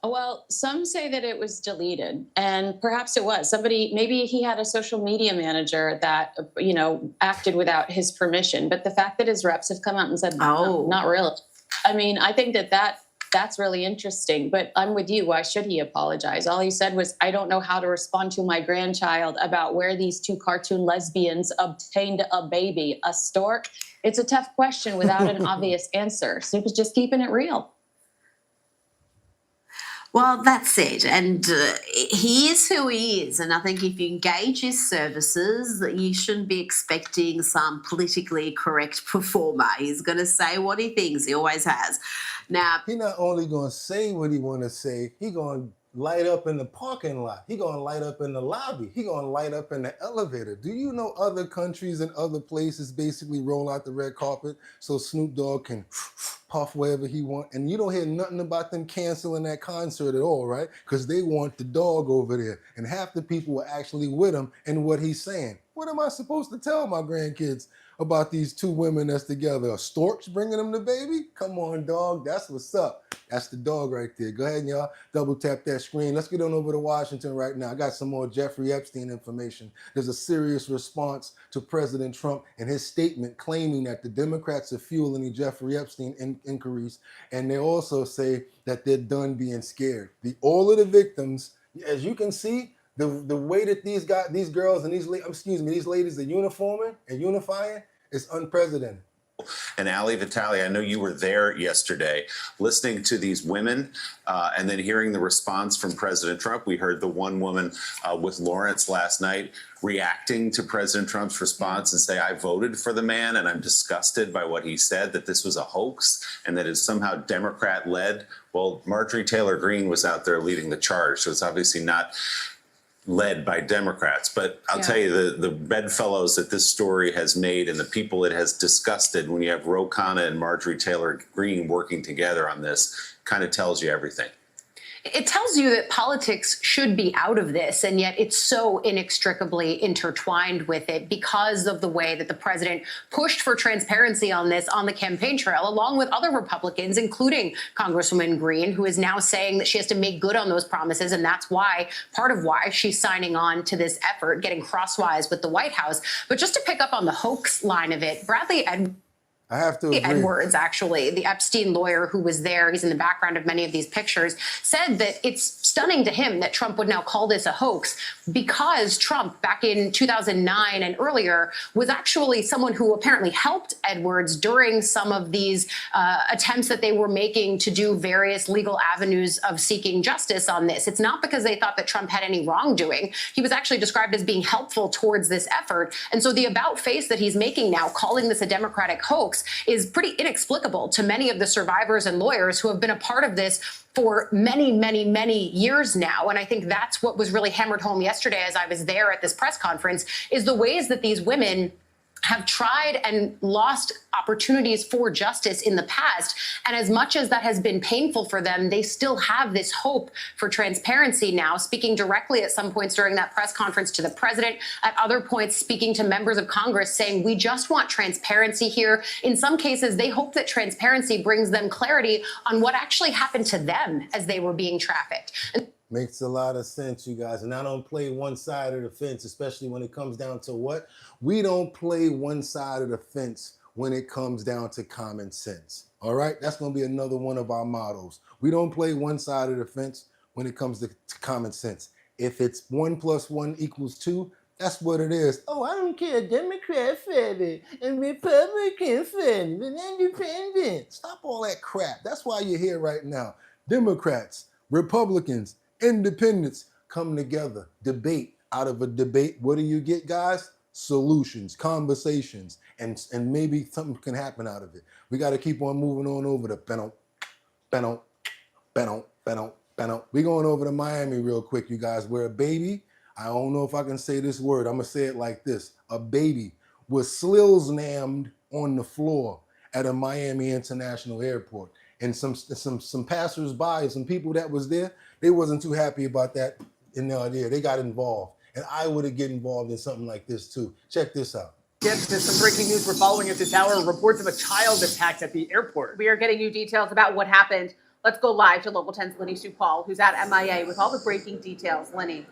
Well, some say that it was deleted, and perhaps it was. Maybe he had a social media manager that, acted without his permission. But the fact that his reps have come out and said, no, not really. I mean, I think that's really interesting, but I'm with you. Why should he apologize? All he said was, I don't know how to respond to my grandchild about where these two cartoon lesbians obtained a baby, a stork. It's a tough question without an obvious answer. Snoop is just keeping it real. Well, that's it. And he is who he is. And I think if you engage his services, you shouldn't be expecting some politically correct performer. He's going to say what he thinks. He always has. Now, he not only going to say what he want to say, he going to light up in the parking lot. He going to light up in the lobby. He going to light up in the elevator. Do you know other countries and other places basically roll out the red carpet so Snoop Dogg can puff wherever he want? And you don't hear nothing about them canceling that concert at all, right? Because they want the dog over there. And half the people are actually with him and what he's saying. What am I supposed to tell my grandkids about these two women that's together? A stork's bringing them the baby? Come on, dog. That's what's up. That's the dog right there. Go ahead, y'all. Double tap that screen. Let's get on over to Washington right now. I got some more Jeffrey Epstein information. There's a serious response to President Trump and his statement claiming that the Democrats are fueling the Jeffrey Epstein inquiries. And they also say that they're done being scared. All of the victims, as you can see, the way that these girls and these ladies are uniforming and unifying is unprecedented. And Ali Vitale, I know you were there yesterday, listening to these women and then hearing the response from President Trump. We heard the one woman with Lawrence last night reacting to President Trump's response and say, I voted for the man and I'm disgusted by what he said, that this was a hoax and that it's somehow Democrat-led. Well, Marjorie Taylor Greene was out there leading the charge, so it's obviously not led by Democrats. But I'll tell you, the bedfellows that this story has made and the people it has disgusted when you have Ro Khanna and Marjorie Taylor Greene working together on this kind of tells you everything. It tells you that politics should be out of this, and yet it's so inextricably intertwined with it because of the way that the president pushed for transparency on this on the campaign trail, along with other Republicans, including Congresswoman Greene, who is now saying that she has to make good on those promises, and that's part of why she's signing on to this effort, getting crosswise with the White House. But just to pick up on the hoax line of it, I have to agree. Edwards, actually, the Epstein lawyer who was there, he's in the background of many of these pictures, said that it's stunning to him that Trump would now call this a hoax because Trump, back in 2009 and earlier, was actually someone who apparently helped Edwards during some of these attempts that they were making to do various legal avenues of seeking justice on this. It's not because they thought that Trump had any wrongdoing. He was actually described as being helpful towards this effort. And so the about face that he's making now, calling this a Democratic hoax, is pretty inexplicable to many of the survivors and lawyers who have been a part of this for many, many, many years now. And I think that's what was really hammered home yesterday as I was there at this press conference, is the ways that these women have tried and lost opportunities for justice in the past. And as much as that has been painful for them, they still have this hope for transparency now, speaking directly at some points during that press conference to the president, at other points speaking to members of Congress, saying, we just want transparency here. In some cases, they hope that transparency brings them clarity on what actually happened to them as they were being trafficked. Makes a lot of sense, you guys. And I don't play one side of the fence, especially when it comes down to what? We don't play one side of the fence when it comes down to common sense. All right? That's going to be another one of our mottos. We don't play one side of the fence when it comes to common sense. If it's 1 + 1 = 2, that's what it is. Oh, I don't care. Democrat said it, and Republican said it, and independent. Stop all that crap. That's why you're here right now. Democrats, Republicans, independents come together, debate. Out of a debate, what do you get, guys? Solutions, conversations, and maybe something can happen out of it. We got to keep on moving on over to We're going over to Miami real quick, you guys, where a baby, I don't know if I can say this word, I'm going to say it like this. A baby was slills-nammed on the floor at a Miami International Airport. And some passers-by, some people that was there, they wasn't too happy about that in the idea. They got involved. And I would have get involved in something like this too. Check this out. Yes, there's some breaking news we're following at this hour. Reports of a child attacked at the airport. We are getting you details about what happened. Let's go live to Local 10's Lenny Supal, who's at MIA with all the breaking details. Lenny.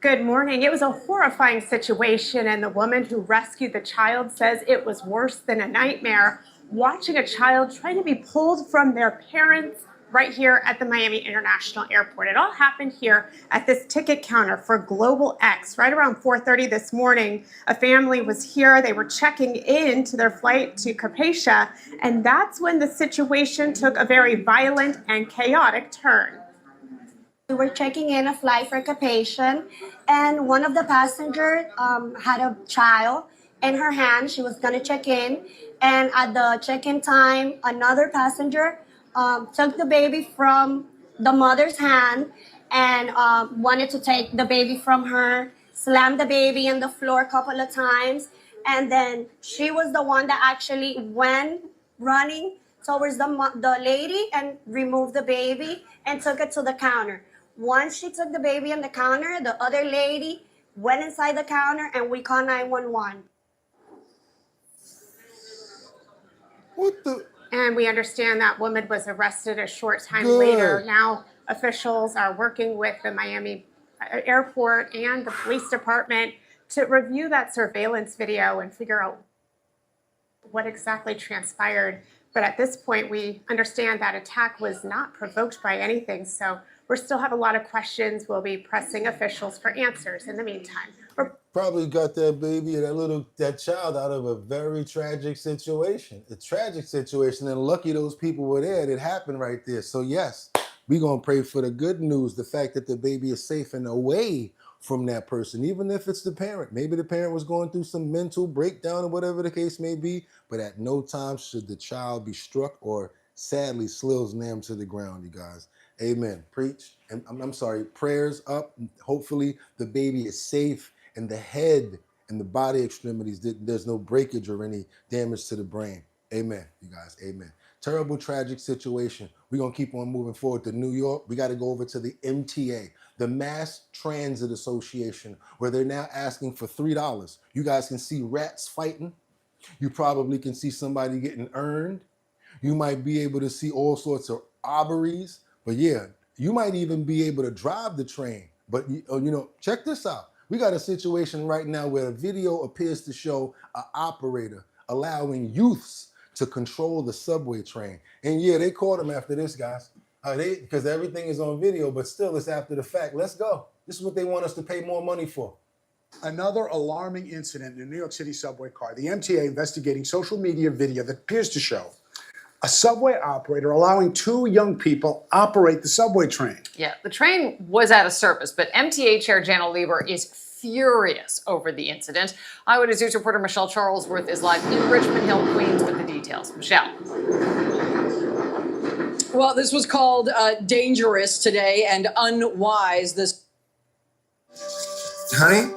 Good morning. It was a horrifying situation, and the woman who rescued the child says it was worse than a nightmare, watching a child trying to be pulled from their parents right here at the Miami International Airport. It all happened here at this ticket counter for Global X. Right around 4:30 this morning, a family was here. They were checking in to their flight to Cappadocia, and that's when the situation took a very violent and chaotic turn. We were checking in a flight for Cappadocia, and one of the passengers had a child in her hand. She was going to check in, and at the check-in time, another passenger took the baby from the mother's hand and wanted to take the baby from her, slammed the baby on the floor a couple of times, and then she was the one that actually went running towards the lady and removed the baby and took it to the counter. Once she took the baby on the counter, the other lady went inside the counter and we called 911. What the? And we understand that woman was arrested a short time Good. later. Now officials are working with the Miami airport and the police department to review that surveillance video and figure out what exactly transpired. But at this point, we understand that attack was not provoked by anything. So we still have a lot of questions. We'll be pressing officials for answers in the meantime. Probably got that baby, that child out of a very tragic situation. A tragic situation, and lucky those people were there. It happened right there. So yes, we're gonna pray for the good news, the fact that the baby is safe and away from that person, even if it's the parent. Maybe the parent was going through some mental breakdown or whatever the case may be, but at no time should the child be struck or sadly slills nailed to the ground, you guys. Amen. Preach. And I'm sorry, prayers up. Hopefully the baby is safe and the head and the body extremities, there's no breakage or any damage to the brain. Amen, you guys. Amen. Terrible, tragic situation. We're going to keep on moving forward to New York. We got to go over to the MTA, the Mass Transit Association, where they're now asking for $3. You guys can see rats fighting. You probably can see somebody getting earned. You might be able to see all sorts of robberies. But yeah, you might even be able to drive the train. But check this out. We got a situation right now where a video appears to show an operator allowing youths to control the subway train. And yeah, they caught him after this, guys. Because everything is on video, but still it's after the fact. Let's go. This is what they want us to pay more money for. Another alarming incident in a New York City subway car. The MTA investigating social media video that appears to show a subway operator allowing two young people operate the subway train. Yeah, the train was out of service, but MTA Chair Janno Lieber is furious over the incident. Eyewitness News reporter Michelle Charlesworth is live in Richmond Hill, Queens with the details. Michelle. Well, this was called dangerous today and unwise. Honey,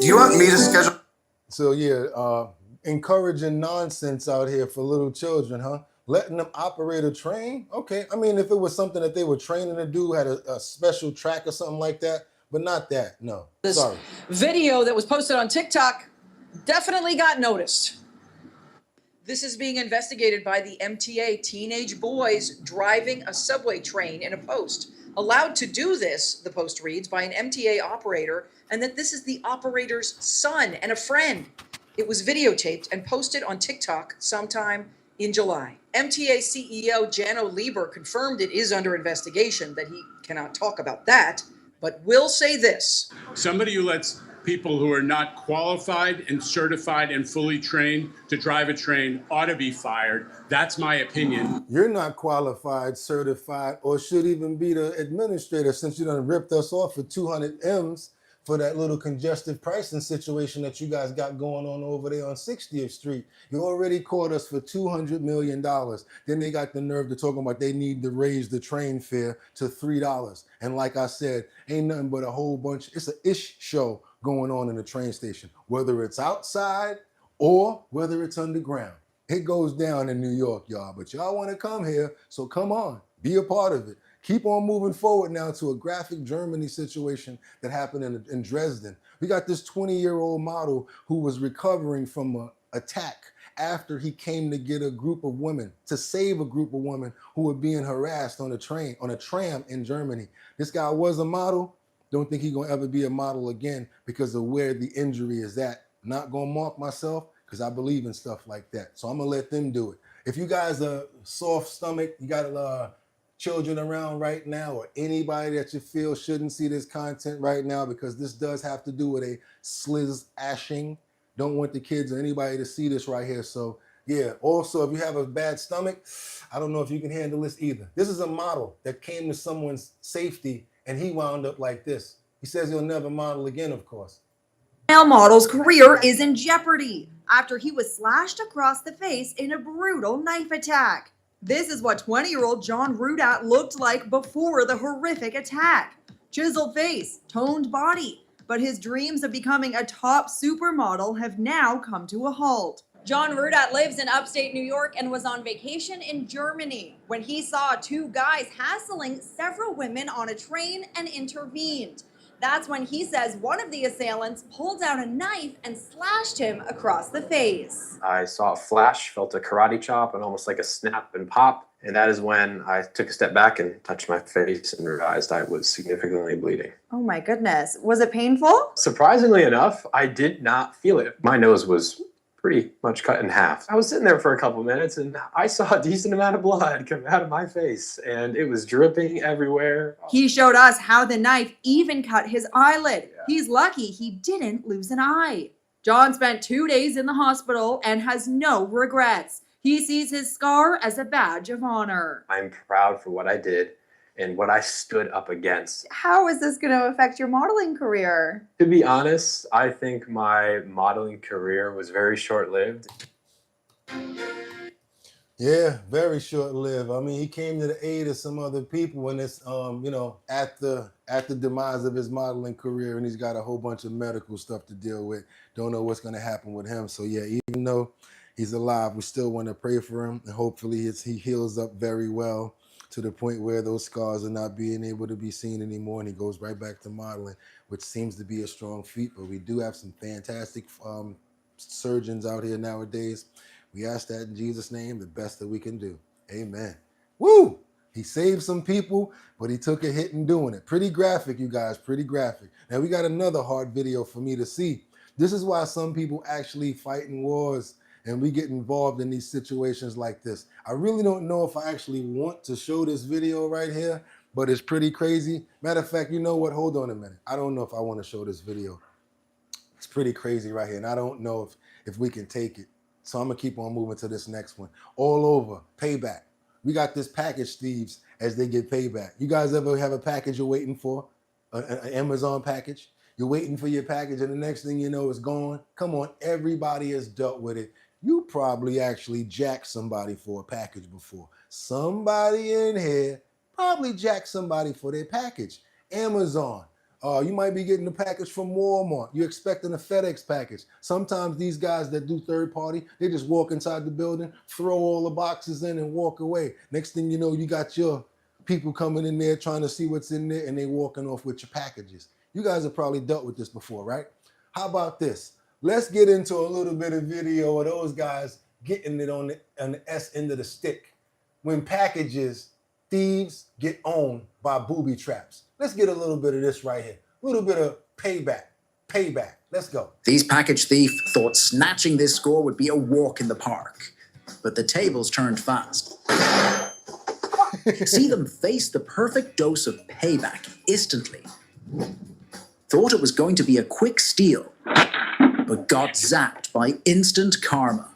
do you want me to schedule? So yeah, encouraging nonsense out here for little children, huh? Letting them operate a train? Okay, I mean, if it was something that they were training to do, had a special track or something like that, but not that, no, sorry. Video that was posted on TikTok definitely got noticed. This is being investigated by the MTA. Teenage boys driving a subway train in a post. Allowed to do this, the post reads, by an MTA operator, and that this is the operator's son and a friend. It was videotaped and posted on TikTok sometime in July. MTA CEO Janno Lieber confirmed it is under investigation, that he cannot talk about that, but will say this. Somebody who lets people who are not qualified and certified and fully trained to drive a train ought to be fired. That's my opinion. You're not qualified, certified, or should even be the administrator, since you done ripped us off for 200 M's for that little congestive pricing situation that you guys got going on over there on 60th Street. You already caught us for $200 million. Then they got the nerve to talk about they need to raise the train fare to $3. And like I said, ain't nothing but a whole bunch, it's an ish show going on in the train station, whether it's outside or whether it's underground. It goes down in New York, y'all, but y'all want to come here, so come on, be a part of it. Keep on moving forward now to a graphic Germany situation that happened in Dresden. We got this 20-year-old model who was recovering from an attack after he came to get a group of women, to save a group of women who were being harassed on a tram in Germany. This guy was a model. Don't think he's gonna ever be a model again because of where the injury is at. Not gonna mark myself because I believe in stuff like that. So I'm gonna let them do it. If you guys are soft stomach, you got children around right now, or anybody that you feel shouldn't see this content right now, because this does have to do with a sliz-ashing. Don't want the kids or anybody to see this right here. So yeah, also if you have a bad stomach, I don't know if you can handle this either. This is a model that came to someone's safety and he wound up like this. He says he'll never model again, of course. Male model's career is in jeopardy after he was slashed across the face in a brutal knife attack. This is what 20-year-old John Rudat looked like before the horrific attack. Chiseled face, toned body, but his dreams of becoming a top supermodel have now come to a halt. John Rudat lives in upstate New York and was on vacation in Germany when he saw two guys hassling several women on a train and intervened. That's when he says one of the assailants pulled out a knife and slashed him across the face. I saw a flash, felt a karate chop, and almost like a snap and pop. And that is when I took a step back and touched my face and realized I was significantly bleeding. Oh my goodness. Was it painful? Surprisingly enough, I did not feel it. My nose was pretty much cut in half. I was sitting there for a couple minutes and I saw a decent amount of blood come out of my face and it was dripping everywhere. He showed us how the knife even cut his eyelid. He's lucky he didn't lose an eye. John spent 2 days in the hospital and has no regrets. He sees his scar as a badge of honor. I'm proud for what I did and what I stood up against. How is this going to affect your modeling career? To be honest, I think my modeling career was very short-lived. Yeah, very short-lived. I mean, he came to the aid of some other people when it's, you know, at the demise of his modeling career, and he's got a whole bunch of medical stuff to deal with. Don't know what's going to happen with him. So yeah, even though he's alive, we still want to pray for him, and hopefully he heals up very well to the point where those scars are not being able to be seen anymore, and he goes right back to modeling, which seems to be a strong feat. But we do have some fantastic surgeons out here nowadays. We ask that in Jesus' name, the best that we can do. Amen. Woo! He saved some people, but he took a hit in doing it. Pretty graphic, you guys, pretty graphic. Now, we got another hard video for me to see. This is why some people actually fight in wars and we get involved in these situations like this. I really don't know if I actually want to show this video right here, but it's pretty crazy. Matter of fact, you know what? Hold on a minute. I don't know if I want to show this video. It's pretty crazy right here, and I don't know if we can take it. So I'm going to keep on moving to this next one. All over, payback. We got this package thieves as they get payback. You guys ever have a package you're waiting for? An Amazon package? You're waiting for your package and the next thing you know it's gone? Come on, everybody has dealt with it. You probably actually jacked somebody for a package before. Somebody in here probably jacked somebody for their package. Amazon. You might be getting a package from Walmart. You're expecting a FedEx package. Sometimes these guys that do third party, they just walk inside the building, throw all the boxes in and walk away. Next thing you know, you got your people coming in there trying to see what's in there and they walking off with your packages. You guys have probably dealt with this before, right? How about this? Let's get into a little bit of video of those guys getting it on the S end of the stick. When packages, thieves get owned by booby traps. Let's get a little bit of this right here. A little bit of payback. Payback. Let's go. These package thief thought snatching this score would be a walk in the park. But the tables turned fast. See them face the perfect dose of payback instantly. Thought it was going to be a quick steal, but got zapped by instant karma.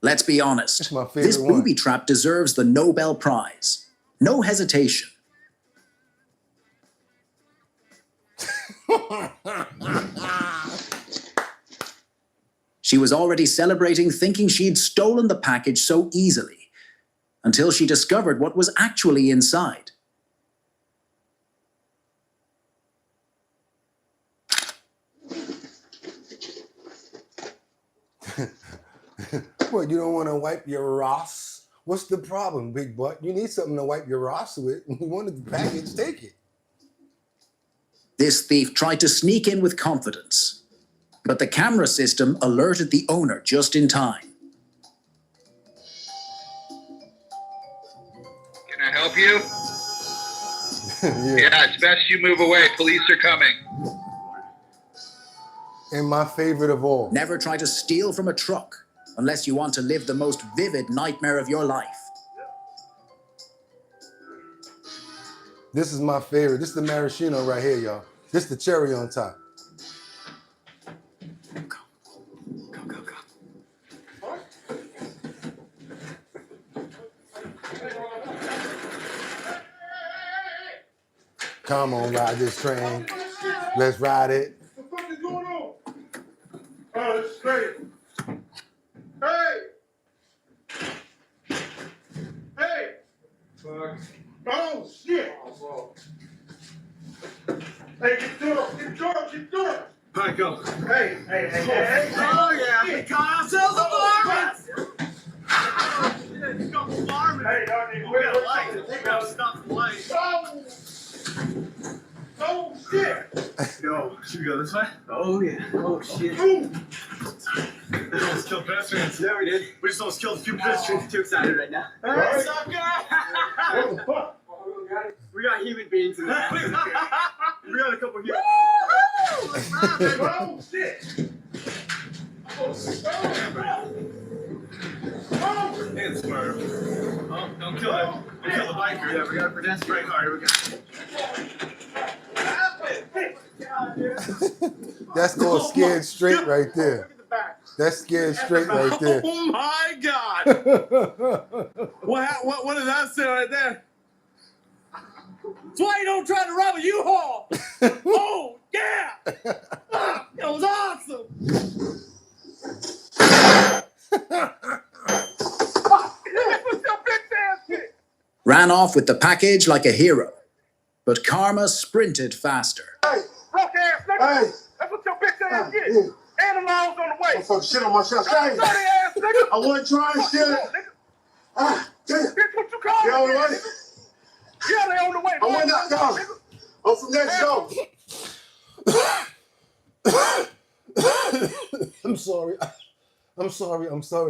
Let's be honest, this booby trap deserves the Nobel Prize. No hesitation. She was already celebrating, thinking she'd stolen the package so easily, until she discovered what was actually inside. What, you don't want to wipe your ass? What's the problem, big butt? You need something to wipe your ass with. You wanted the package, take it. This thief tried to sneak in with confidence, but the camera system alerted the owner just in time. Can I help you? Yeah, it's best you move away. Police are coming. And my favorite of all. Never try to steal from a truck unless you want to live the most vivid nightmare of your life. This is my favorite. This is the maraschino right here, y'all. This is the cherry on top. Come on, ride this train. Let's ride it. What the fuck is going on? Oh, it's straight. Hey! Hey! Fuck. Oh, shit! Hey, get the door! Get the door! Get the door! All right, go. Hey, hey, hey, hey, hey. Oh, yeah. Hey, call ourselves a barber! Oh, shit. go farming. Hey, y'all need to quit the light. They got stuff light. Oh, shit. Yo, should we go this way? Oh, yeah. Oh, shit. We just almost killed pedestrians. Yeah, we did. We just almost killed a few pedestrians. Too excited right now. Hey, what's up, guys? What the fuck? We got human beings in there. We got a couple humans. Oh, shit. Oh, it's sperm. Oh, don't kill him. Don't kill the biker. Yeah, we got to protect the brake hard. That's called scared straight right there. That's scared straight right there. Oh my God! What does that say right there? That's why you don't try to rob a U-Haul. Oh yeah! That was awesome. Ran off with the package like a hero, but karma sprinted faster. Hey, broke ass nigga. Hey. That's what your bitch ass get. Yeah. And the law's on the way. I'm fucking shit on myself. Hey. Sorry ass nigga. I wasn't trying shit. Ah, damn. Bitch, what you call me? On the way. Yeah, they on the way. I went not go. I'm from next door. I'm sorry.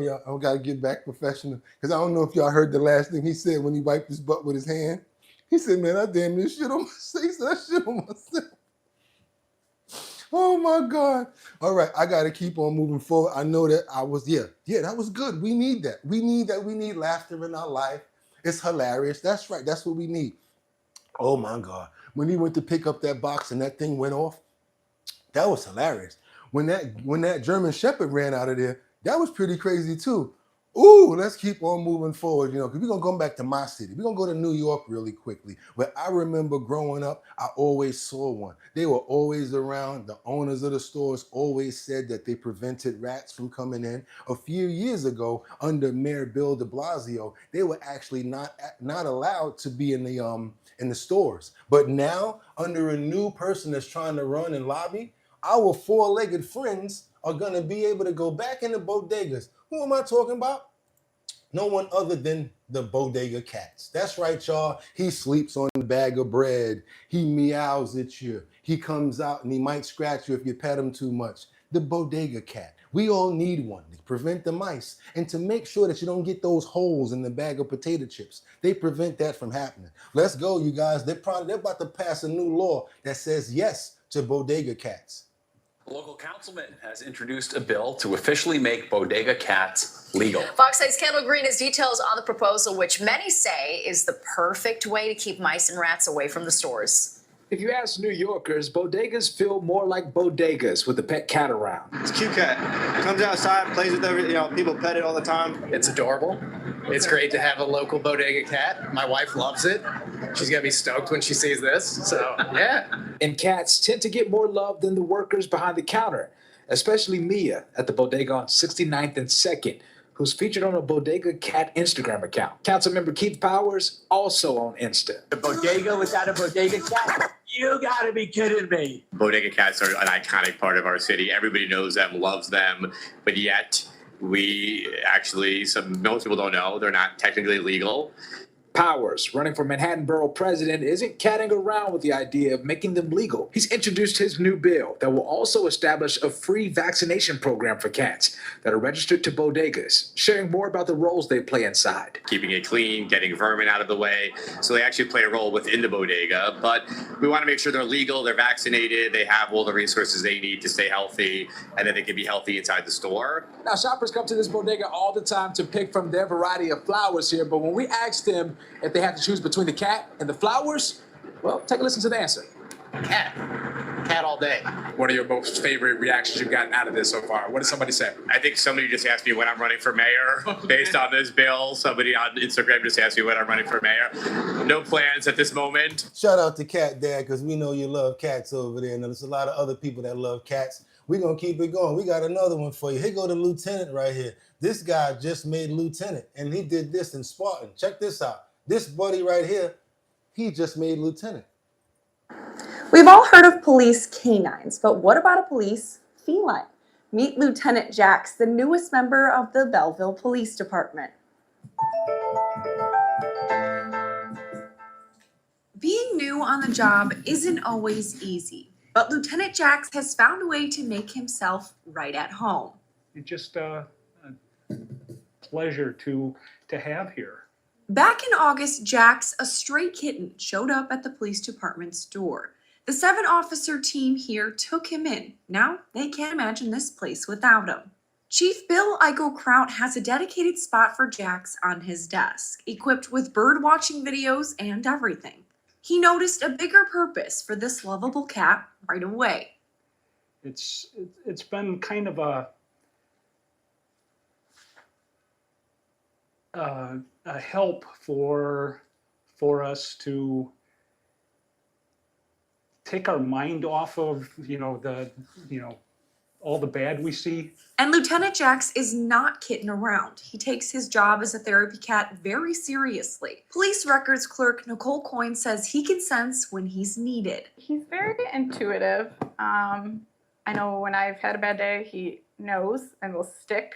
I gotta get back professional because I don't know if y'all heard the last thing he said when he wiped his butt with his hand. He said, "Man, I damn near shit on myself." He said, "I shit on myself." Oh my God! All right, I gotta keep on moving forward. I know that that was good. We need that. We need laughter in our life. It's hilarious. That's right. That's what we need. Oh my God! When he went to pick up that box and that thing went off, that was hilarious. When that German Shepherd ran out of there, that was pretty crazy too. Ooh, let's keep on moving forward, because we're going to go back to my city. We're going to go to New York really quickly, where I remember growing up, I always saw one. They were always around. The owners of the stores always said that they prevented rats from coming in. A few years ago, under Mayor Bill de Blasio, they were actually not allowed to be in the stores. But now, under a new person that's trying to run and lobby, our four-legged friends are going to be able to go back into bodegas. Who am I talking about? No one other than the Bodega cats. That's right, y'all. He sleeps on a bag of bread. He meows at you. He comes out and he might scratch you if you pet him too much. The Bodega cat. We all need one to prevent the mice and to make sure that you don't get those holes in the bag of potato chips. They prevent that from happening. Let's go, you guys. They're about to pass a new law that says yes to Bodega cats. A local councilman has introduced a bill to officially make Bodega cats legal. Fox 8's Kendall Green has details on the proposal, which many say is the perfect way to keep mice and rats away from the stores. If you ask New Yorkers, bodegas feel more like bodegas with a pet cat around. It's a cute cat. Comes outside, plays with everything. People pet it all the time. It's adorable. It's great to have a local bodega cat. My wife loves it. She's gonna be stoked when she sees this. So yeah. And cats tend to get more love than the workers behind the counter, especially Mia at the bodega on 69th and 2nd, who's featured on a Bodega cat Instagram account. Councilmember Keith Powers also on Insta. The bodega without a bodega cat? You gotta be kidding me. Bodega cats are an iconic part of our city. Everybody knows them, loves them, but yet most people don't know, they're not technically legal. Powers, running for Manhattan Borough President, isn't catting around with the idea of making them legal. He's introduced his new bill that will also establish a free vaccination program for cats that are registered to bodegas, sharing more about the roles they play inside. Keeping it clean, getting vermin out of the way. So they actually play a role within the bodega, but we want to make sure they're legal, they're vaccinated, they have all the resources they need to stay healthy, and that they can be healthy inside the store. Now, shoppers come to this bodega all the time to pick from their variety of flowers here, but when we asked them if they had to choose between the cat and the flowers, well, take a listen to the answer. Cat all day. What are your most favorite reactions you've gotten out of this so far? What did somebody say? I think somebody just asked me when I'm running for mayor based on this bill. Somebody on Instagram just asked me when I'm running for mayor. No plans at this moment. Shout out to Cat Dad, because we know you love cats over there. And there's a lot of other people that love cats. We're going to keep it going. We got another one for you. Here go the lieutenant right here. This guy just made lieutenant, and he did this in Spartan. Check this out. This buddy right here, he just made lieutenant. We've all heard of police canines, but what about a police feline? Meet Lieutenant Jax, the newest member of the Belleville Police Department. Being new on the job isn't always easy, but Lieutenant Jax has found a way to make himself right at home. It's just a pleasure to have here. Back in August, Jax, a stray kitten, showed up at the police department's door. The 7-officer team here took him in. Now they can't imagine this place without him. Chief Bill Eichel-Kraut has a dedicated spot for Jax on his desk, equipped with bird-watching videos and everything. He noticed a bigger purpose for this lovable cat right away. It's been kind of a help for us to take our mind off of all the bad we see. And Lieutenant Jax is not kidding around. He takes his job as a therapy cat very seriously. Police records clerk Nicole Coyne says he can sense when he's needed. He's very intuitive. I know when I've had a bad day, he knows and will stick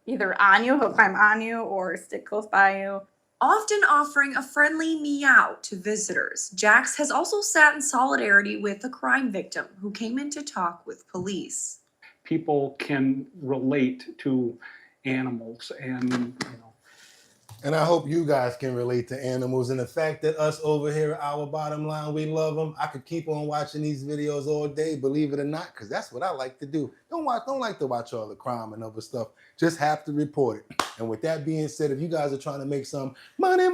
either on you, he'll climb on you, or stick close by you. Often offering a friendly meow to visitors, Jax has also sat in solidarity with a crime victim who came in to talk with police. People can relate to animals, and And I hope you guys can relate to animals. And the fact that us over here at Our Bottom Line, we love them. I could keep on watching these videos all day, believe it or not, because that's what I like to do. Don't like to watch all the crime and other stuff. Just have to report it. And with that being said, if you guys are trying to make some money,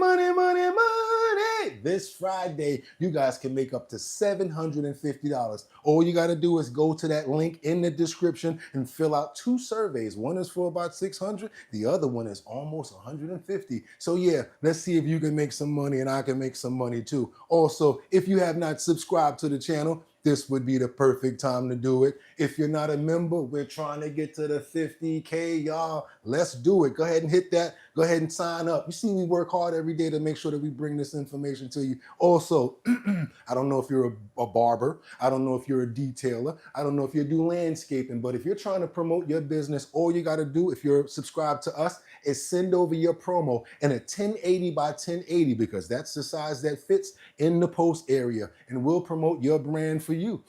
this Friday, you guys can make up to $750. All you got to do is go to that link in the description and fill out 2 surveys. One is for about 600. The other one is almost 150. So yeah, let's see if you can make some money and I can make some money too. Also, if you have not subscribed to the channel, this would be the perfect time to do it. If you're not a member, we're trying to get to the 50K, y'all. Let's do it. Go ahead and hit that. Go ahead and sign up. You see, we work hard every day to make sure that we bring this information to you. Also, I don't know if you're a barber. I don't know if you're a detailer. I don't know if you do landscaping, but if you're trying to promote your business, all you got to do, if you're subscribed to us, is send over your promo in a 1080 by 1080 because that's the size that fits in the post area, and we'll promote your brand for you.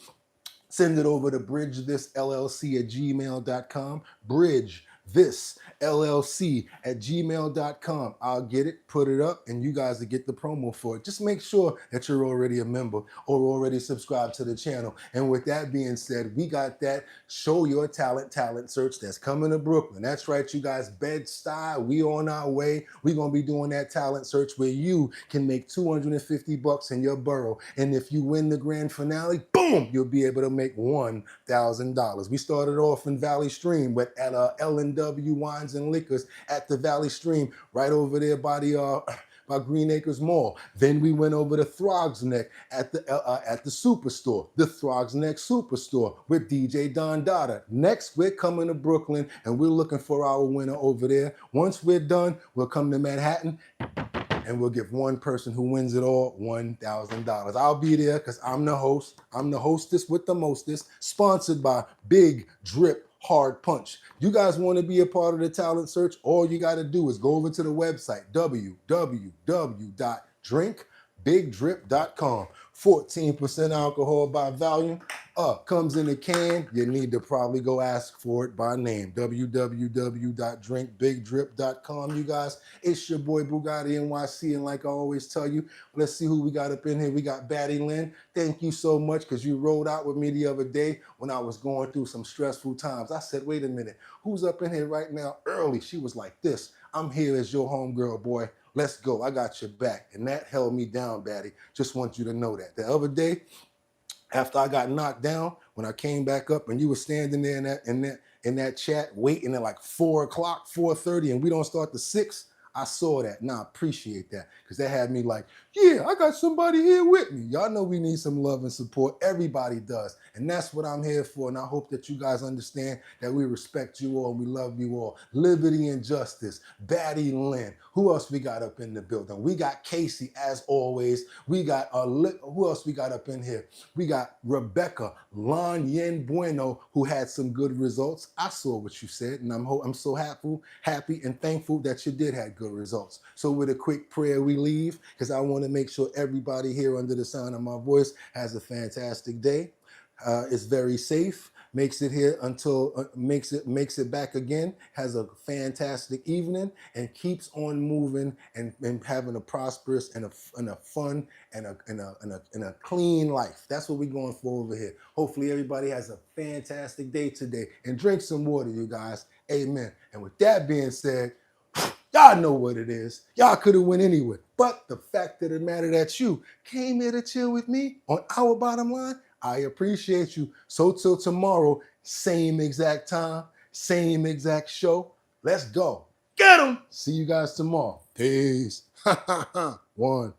Send it over to bridgethisllc@gmail.com. bridgethisllc@gmail.com. I'll get it, put it up, and you guys will get the promo for it. Just make sure that you're already a member or already subscribed to the channel. And with that being said, we got that Show Your Talent search that's coming to Brooklyn. That's right, you guys, Bed-Stuy, we on our way. We're going to be doing that talent search where you can make $250 in your borough. And if you win the grand finale, boom, you'll be able to make $1,000. We started off in Valley Stream, but at L&W Wines and Liquors at the Valley Stream, right over there by the by Green Acres Mall. Then we went over to Throgs Neck at the Superstore, the Throgs Neck Superstore with DJ Don Dada. Next, we're coming to Brooklyn and we're looking for our winner over there. Once we're done, we'll come to Manhattan and we'll give one person who wins it all $1,000. I'll be there because I'm the host. I'm the hostess with the mostest, sponsored by Big Drip Hard Punch. You guys want to be a part of the talent search? All you got to do is go over to the website, www.drinkbigdrip.com. 14% alcohol by volume. Comes in a can. You need to probably go ask for it by name. www.drinkbigdrip.com. You guys, it's your boy BOOGOTTINYC, and like I always tell you, let's see who we got up in here. We got Batty Lynn. Thank you so much because you rode out with me the other day when I was going through some stressful times. I said, wait a minute, who's up in here right now early? She was like this. I'm here as your homegirl, boy. Let's go. I got your back. And that held me down, Batty. Just want you to know that. The other day, after I got knocked down, when I came back up and you were standing there in that chat waiting at like 4 o'clock, 4:30, and we don't start to 6, I saw that. And I appreciate that because that had me like, yeah, I got somebody here with me. Y'all know we need some love and support. Everybody does. And that's what I'm here for. And I hope that you guys understand that we respect you all and we love you all. Liberty and justice. Batty Lynn. Who else we got up in the building? We got Casey, as always. We got who else we got up in here? We got Rebecca Lon Yen Bueno, who had some good results. I saw what you said, and I'm so happy and thankful that you did have good the results. So with a quick prayer, we leave, because I want to make sure everybody here under the sound of my voice has a fantastic day. It's very safe. Makes it here until makes it back again. Has a fantastic evening and keeps on moving and having a prosperous and a fun and a clean life. That's what we're going for over here. Hopefully everybody has a fantastic day today, and drink some water, you guys. Amen. And with that being said, y'all know what it is. Y'all could have went anywhere, but the fact of the matter that you came here to chill with me on Our Bottom Line, I appreciate you. So till tomorrow, same exact time, same exact show. Let's go. Get 'em. See you guys tomorrow. Peace. 1.